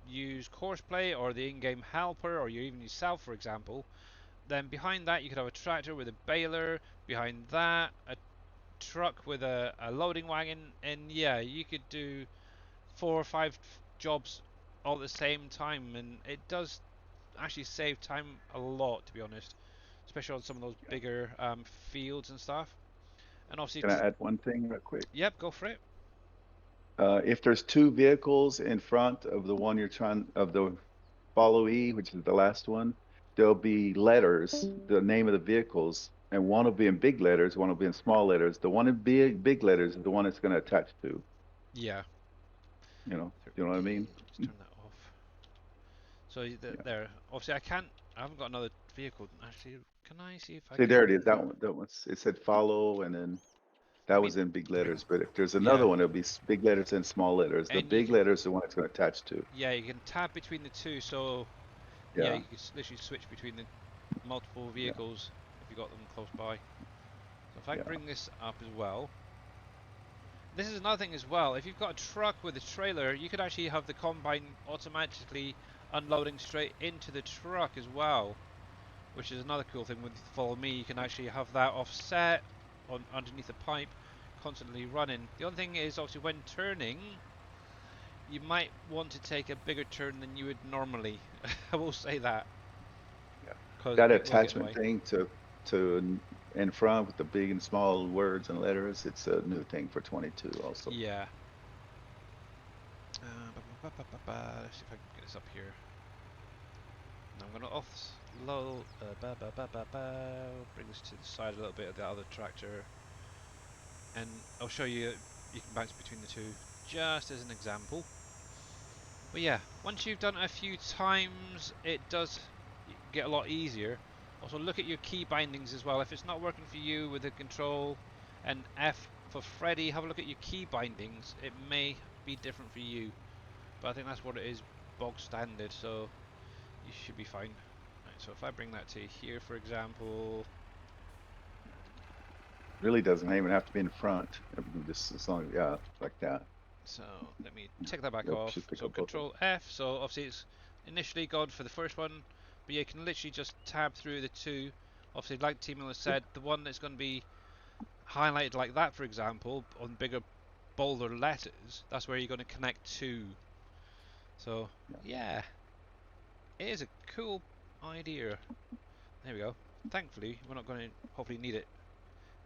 use courseplay or the in-game helper, or you even yourself, for example. Then behind that, you could have a tractor with a baler. Behind that, a truck with a loading wagon, and yeah, you could do 4 or 5 jobs all at the same time, and it does actually save time a lot, to be honest, especially on some of those yeah. bigger fields and stuff. And obviously, Can I add one thing real quick? yep, go for it. If there's two vehicles in front of the one you're trying, of the follow E, which is the last one, there'll be letters, the name of the vehicles, and one will be in big letters, one will be in small letters. The one in big letters is the one it's going to attach to. Yeah, You know what I mean? just turn that off. So Yeah. there, obviously I haven't got another vehicle actually. Can I see if I See, can? there it is. That one's, it said follow, and then I that mean, was in big letters. But if there's yeah, another one, it'll be big letters and small letters. The and you big can, letters is the one it's going to attach to. yeah, you can tab between the two. So yeah, Yeah, you can literally switch between the multiple yeah, vehicles if you got them close by. So if I yeah. bring this up as well, this is another thing as well. If you've got a truck with a trailer, you could actually have the combine automatically unloading straight into the truck as well, which is another cool thing with Follow Me. You can actually have that offset on underneath the pipe, constantly running. The only thing is, obviously, when turning, you might want to take a bigger turn than you would normally. I will say that, Yeah. because That it will get in the attachment way. thing to in front with the big and small words and letters, it's a new thing for 22 also. Yeah. Let's see if I can get this up here. And I'm going to offload, bring this to the side a little bit of the other tractor, and I'll show you you can bounce between the two, just as an example. But yeah, once you've done it a few times, it does get a lot easier. Also, look at your key bindings as well. If it's not working for you with the control and F for Freddy, have a look at your key bindings. It may be different for you, but I think that's what it is, bog standard, so you should be fine. Right, so if I bring that to here, for example, Really doesn't even have to be in front. Everything just as long yeah, like that. So let me take that back Yep, off. should pick So up both of them. Control F. So obviously it's initially gone for the first one, but you can literally just tab through the two. Obviously, like T Miller said, the one that's going to be highlighted like that, for example, on bigger, bolder letters, that's where you're going to connect to. So yeah, it is a cool idea. There we go. Thankfully, we're not going to hopefully need it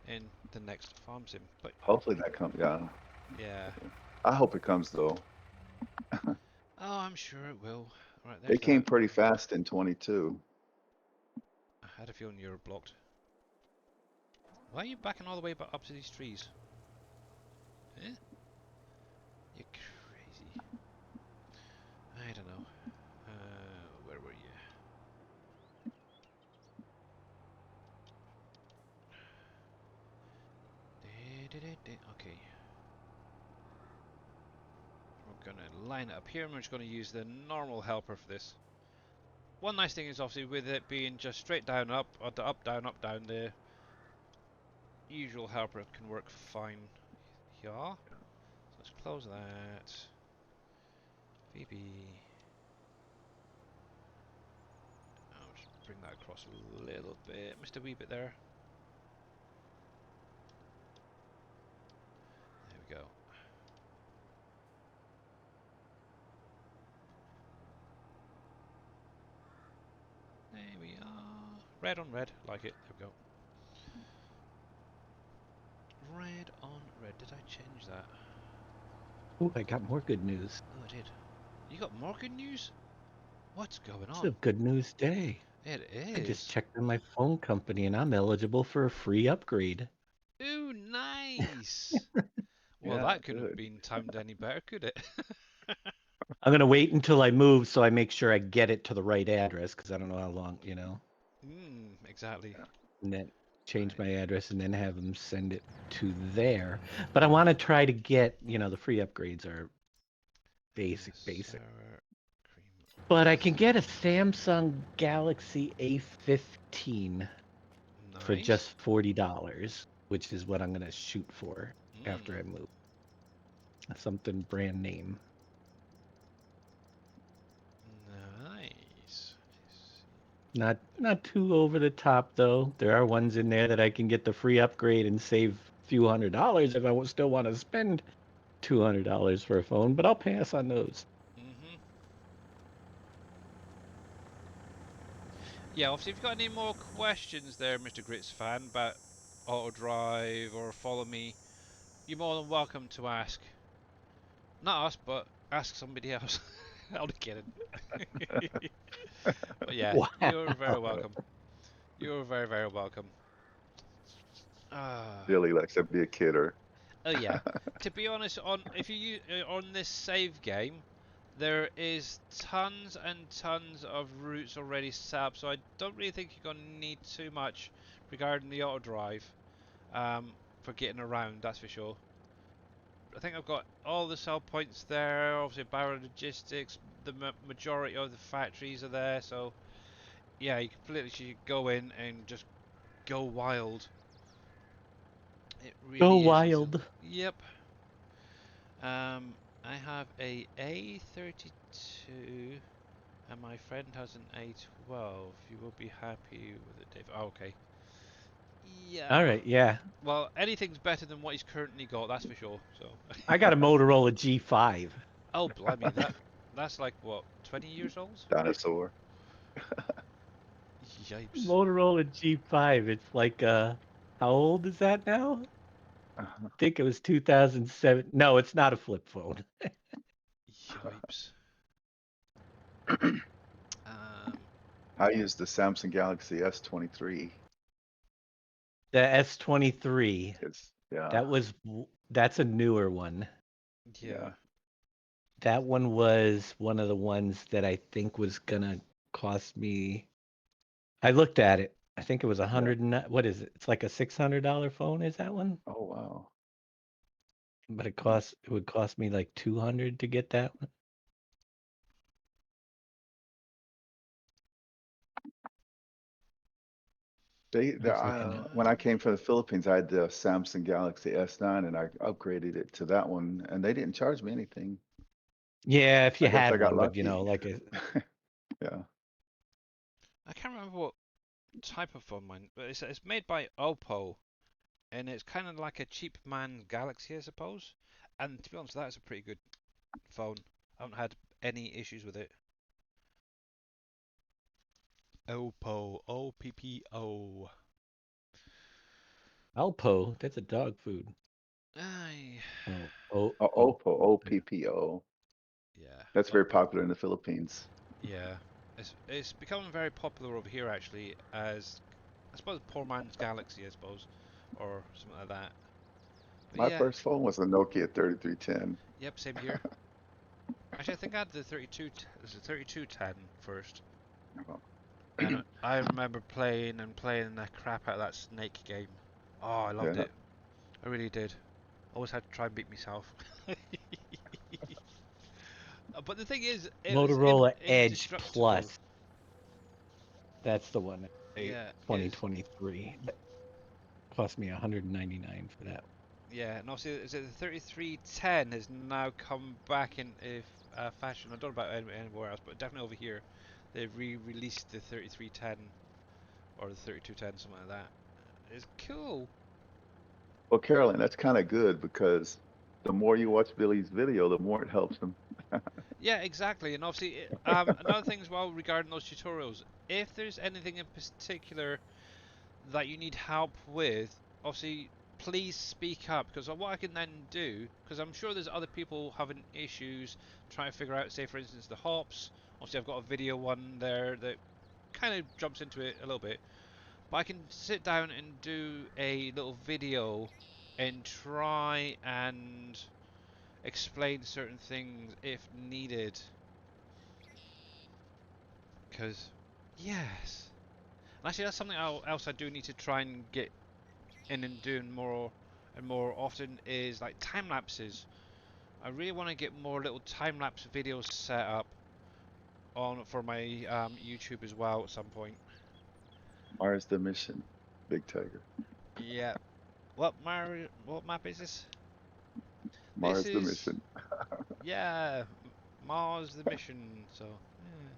in the next farm sim, but Hopefully that comes. Yeah, yeah. I hope it comes though. Oh, I'm sure it will. Right, there's It came that. pretty fast in 22. I had a feeling you were blocked. Why are you backing all the way up to these trees? Eh? You're crazy. I don't know. Where were you? Okay. We're gonna line it up here and we're just gonna use the normal helper for this. One nice thing is obviously with it being just straight down up, or the up down, the usual helper can work fine. Yeah. So let's close that. VB. I'll just bring that across a little bit. Missed a wee bit there. There we go. There we are. Red on red. Like it. There we go. Red on red. Did I change that? Oh, I got more good news. Oh, I did. You got more good news? What's going It's on? a good news day. It I just is. checked on my phone company and I'm eligible for a free upgrade. Ooh, nice. Well, Yeah, that couldn't have good. been timed any better, could it? I'm gonna wait until I move so I make sure I get it to the right address because I don't know how long, Exactly. and then change Right. my address and then have them send it to there. But I want to try to get, the free upgrades are basic. Sour cream. But I can get a Samsung Galaxy A15 for Nice. just $40, which is what I'm gonna shoot for after I Mm, move. Something brand name. nice. Not too over the top though. There are ones in there that I can get the free upgrade and save a few $100 if I still want to spend $200 for a phone, but I'll pass on those. Mm-hmm. Yeah, obviously, if you've got any more questions there, Mr. Grits fan, about auto drive or follow me, you're more than welcome to ask. Not us, but ask somebody else. I'll be kidding. But yeah, Wow. you're very welcome. You're very, very welcome. Ah. Really likes to be a kidder. Oh yeah. To be honest, if you on this save game, there is tons and tons of routes already set up, so I don't really think you're gonna need too much regarding the auto drive for getting around. That's for sure. I think I've got all the sell points there. Obviously, Barrow Logistics. The majority of the factories are there, so yeah, you completely should go in and just go wild. It Go really is. wild. Yep. I have a A32, and my friend has an A12. You will be happy with it, Dave. Oh, okay. Yeah. All right, yeah. Well, anything's better than what he's currently got. That's for sure. So. I got a Motorola G5. Oh, blimey, that's like what, 20 years old? Dinosaur. Yipes. Motorola G5. It's like how old is that now? I think it was 2007. No, it's not a flip phone. Yipes. I use the Samsung Galaxy S23. The S23. It's yeah, That's a newer one. Yeah. That one was one of the ones that I think was gonna cost me. I looked at it. I think it was yeah. what is it? It's like a $600 phone, is that one? Oh wow. But it would cost me like 200 to get that one. I was looking at. When I came from the Philippines, I had the Samsung Galaxy S9 and I upgraded it to that one, and they didn't charge me anything. Yeah, if you I guess I had got one, but lucky. like a Yeah. I can't remember what type of phone mine, but it's made by Oppo, and it's kind of like a cheap man Galaxy, I suppose. And to be honest, that's a pretty good phone. I haven't had any issues with it. Oppo, OPPO. Alpo. That's a dog food. Aye. Oh, Oppo, yeah. OPPO. Yeah. That's Well, very popular in the Philippines. yeah. It's becoming very popular over here actually as I suppose poor man's Galaxy, I suppose, or something like that. But My yeah, first phone was a Nokia 3310. yep, same here. Actually, I think I had the 3210 first. And I remember playing and playing the crap out of that Snake game. Oh, I loved Yeah. it. I really did. Always had to try and beat myself. But the thing is, it was Motorola Edge indestructible. Plus. That's the one. Yeah, it is. 2023. That cost me 199 for that. Yeah, and also is it the 3310 has now come back in if fashion. I don't know about anywhere else, but definitely over here, they've re-released the 3310 or the 3210, something like that. It's cool. Well, Carolyn, that's kind of good because the more you watch Billy's video, the more it helps him. Yeah, exactly. And obviously, another thing as well regarding those tutorials, if there's anything in particular that you need help with, obviously, please speak up because what I can then do, because I'm sure there's other people having issues trying to figure out, say, for instance, the hops. Obviously, I've got a video one there that kind of jumps into it a little bit, but I can sit down and do a little video and try and explain certain things if needed. Because, yes. And actually, that's something else I do need to try and get in and doing more and more often is like time lapses. I really want to get more little time lapse videos set up on for my YouTube as well at some point. Mars the mission, Big Tiger. Yeah. What map is this? This Mars the is mission. yeah, Mars the mission. So yeah.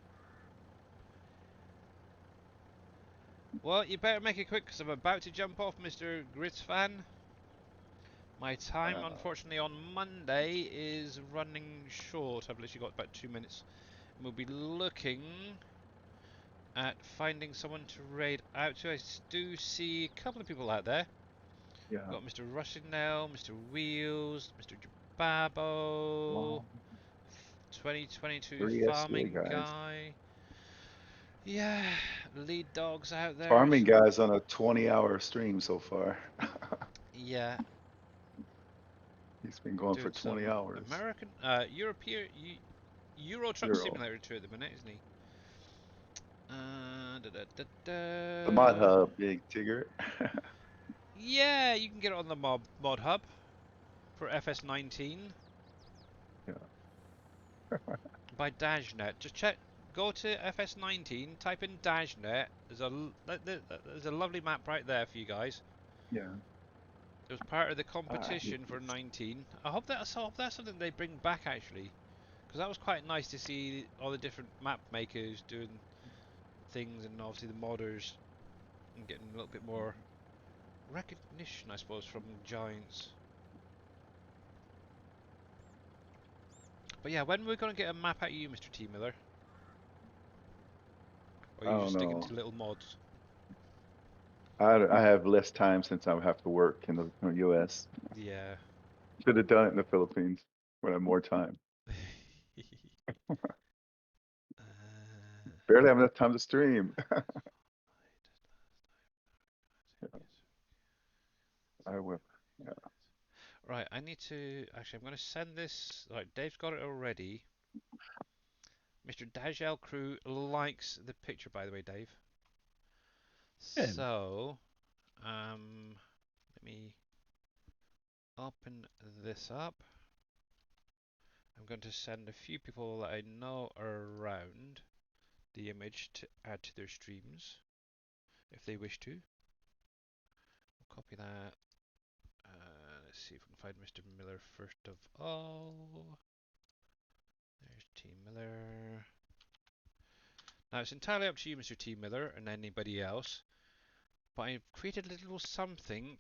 Well, you better make it quick because I'm about to jump off, Mr. Grits fan. My time, Uh, unfortunately, on Monday is running short. I've literally got about 2 minutes. And we'll be looking at finding someone to raid out to. I do see a couple of people out there. yeah. We've got Mr. Rushinell, Mr. Wheels, Mr. Jababo, Wow. 2022 Three SGA farming guys. guy. Yeah, lead dogs out there. Farming guys on a 20-hour stream so far. Yeah, He's been going for doing 20 some hours. American, European, Euro Truck Euro. Simulator 2 at the minute, isn't he? Da, da, da, The Mod da. Hub, Big Tigger. Yeah, you can get it on the mod hub for FS19 Yeah. by Dashnet. Just check, go to FS19, type in Dashnet. There's a lovely map right there for you guys. Yeah. It was part of the Ah, competition for 19. I hope that's something they bring back actually, because that was quite nice to see all the different map makers doing things and obviously the modders and getting a little bit more recognition, I suppose, from giants. But yeah, when we're going to get a map at you, Mr. T. Miller? Or are I you don't just sticking know. to little mods? I have less time since I have to work in the US. Yeah. Should have done it in the Philippines when I had more time. uh, Barely have enough time to stream. I will. Yeah. right, I need to... Actually, I'm going to send this... Right, Dave's got it already. Mr. Dajel Crew likes the picture, by the way, Dave. Good. So, let me open this up. I'm going to send a few people that I know are around the image to add to their streams, if they wish to. copy that. Let's see if we can find Mr. Miller first of all. There's T. Miller. Now it's entirely up to you, Mr. T. Miller, and anybody else. But I've created a little something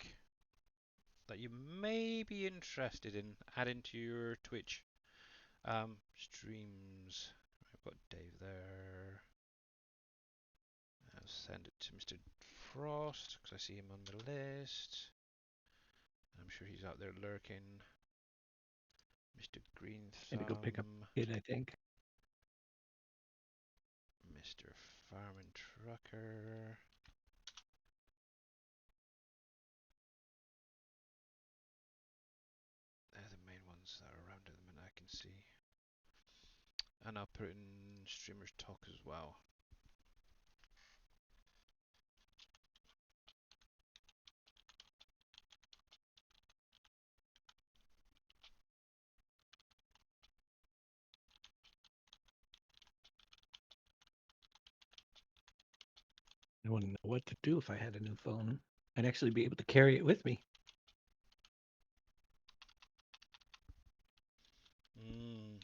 that you may be interested in adding to your Twitch streams. I've got Dave there. I'll send it to Mr. Frost because I see him on the list. I'm sure he's out there lurking. Mr. Green Had to go pick up Thumb. a kid, I think. Mr. Farming Trucker. They're the main ones that are around at the minute I can see. And I'll put in Streamers Talk as well. I wouldn't know what to do if I had a new phone. I'd actually be able to carry it with me. Mm.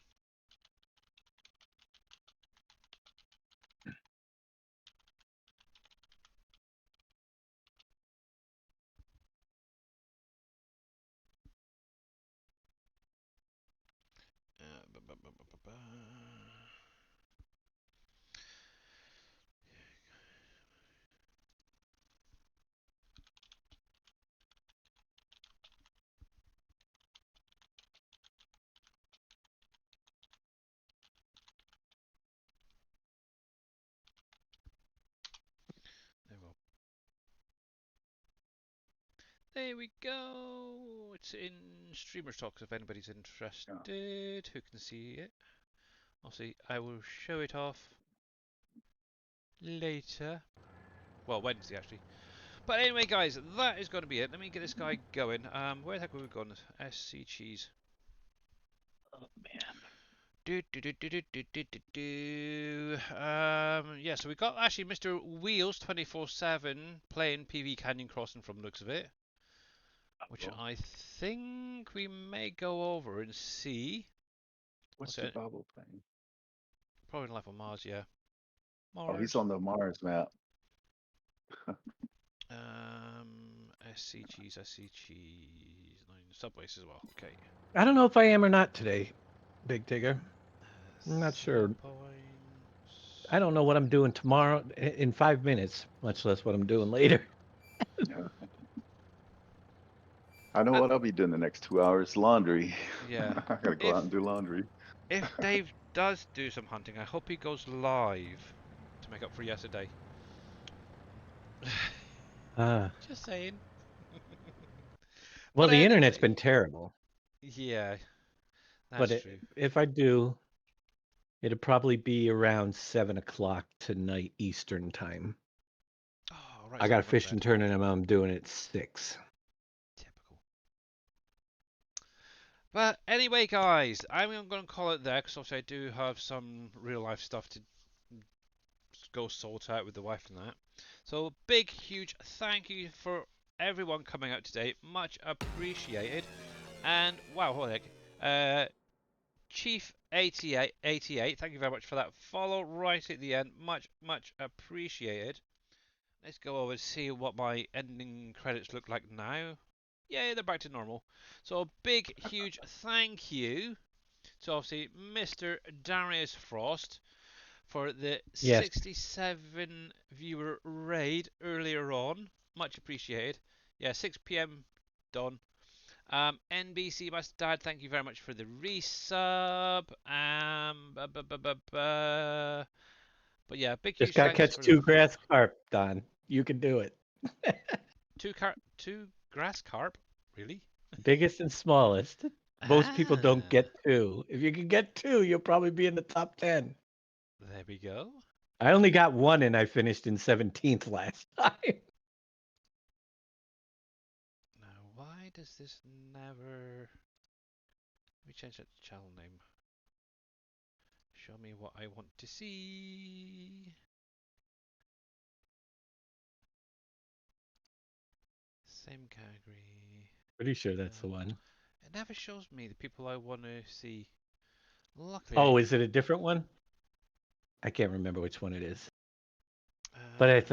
Ba, ba, ba, ba, ba, ba. There we go. There we go. It's in Streamers Talks if anybody's interested who can see it. Obviously, I will show it off later. Well, Wednesday actually. But anyway, guys, that is going to be it. Let me get this guy going. Where the heck have we gone? SC Cheese. Oh man. Yeah, so we got actually Mr. Wheels 24/7 playing PV Canyon Crossing from the looks of it, which I think we may go over and see. What's What's the it? bubble playing? Probably Life on Mars, yeah. Oh, Mars. he's on the Mars map. SC Cheese, SC Cheese. 9 Subways as well. Okay. I don't know if I am or not today, Big Tigger. I'm not 3 sure. points. I don't know what I'm doing tomorrow in 5 minutes, much less what I'm doing later. Yeah. I know what I'll be doing the next 2 hours. Laundry. Yeah. I gotta go out and do laundry. If Dave does do some hunting, I hope he goes live to make up for yesterday. Just saying. Well, But the internet's anyway, been terrible. yeah, that's But true. if I do, it'll probably be around 7 o'clock tonight Eastern time. Oh, right, I so got I'm a going to fishing bed. tournament I'm doing at 6. Typical. But anyway, guys, I'm going to call it there because obviously I do have some real life stuff to go sort out with the wife and that. So big, huge thank you for everyone coming out today. Much appreciated. And wow, what the heck? Chief 88, thank you very much for that follow right at the end. Much appreciated. Let's go over and see what my ending credits look like now. Yeah, they're back to normal. So a big, huge thank you to obviously Mr. Darius Frost for the Yes. 67 viewer raid earlier on. Much appreciated. Yeah, 6 p.m. done. NBC Master Dad, thank you very much for the resub. But yeah, big Just huge got to thanks catch for 2 grass carp, Don. You can do it. two grass carp. Really? Biggest and smallest. Most people don't Ah, get 2. If you can get 2, you'll probably be in the top 10. there we go. I only got 1 and I finished in 17th last time. Now, why does this never? Let me change that to channel name. Show me what I want to see. Same category. Pretty sure that's the one. It never shows me the people I want to see. Luckily, Oh, is it a different one? I can't remember which one it is. But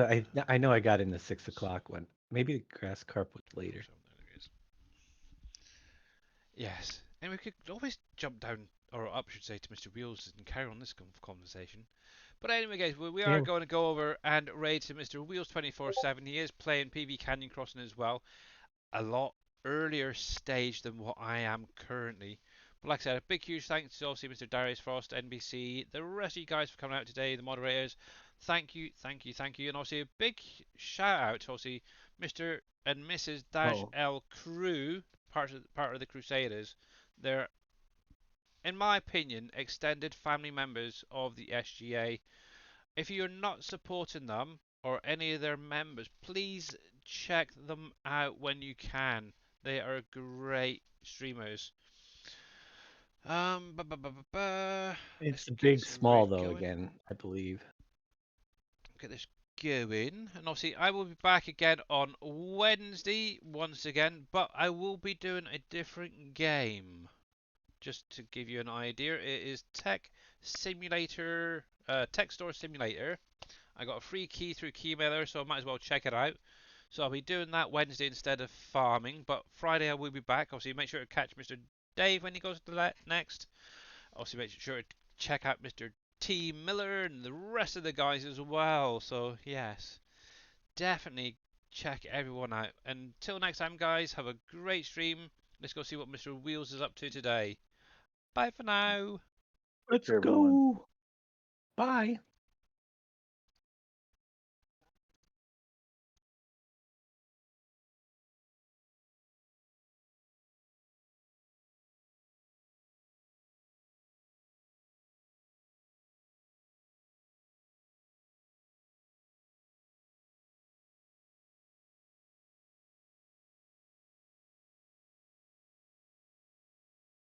I know I got in the 6 o'clock one. Maybe the grass carp was later. Yes, and we could always jump down, or up, should say, to Mr. Wheels and carry on this conversation. But anyway, guys, we are going to go over and raid to Mr. Wheels 24/7. He is playing PB Canyon Crossing as well, a lot earlier stage than what I am currently. But like I said, a big huge thanks to obviously Mr. Darius Frost, NBC, the rest of you guys for coming out today, the moderators. Thank you, thank you, thank you. And obviously a big shout out to obviously Mr. and Mrs. -L crew, part of the Crusaders. They're, in my opinion, extended family members of the SGA. If you're not supporting them or any of their members, please check them out when you can. They are great streamers. It's a big small though again, I believe. Get this going, and obviously I will be back again on Wednesday once again, but I will be doing a different game. Just to give you an idea, it is Tech Simulator, Tech Store Simulator. I got a free key through Keymailer, so I might as well check it out. So I'll be doing that Wednesday instead of farming, but Friday I will be back. Obviously, make sure to catch Mr. Dave when he goes to that next. Also, make sure to check out Mr. T. Miller and the rest of the guys as well. So, yes, definitely check everyone out. Until next time, guys, have a great stream. Let's go see what Mr. Wheels is up to today. Bye for now. Let's Everyone. go. Bye.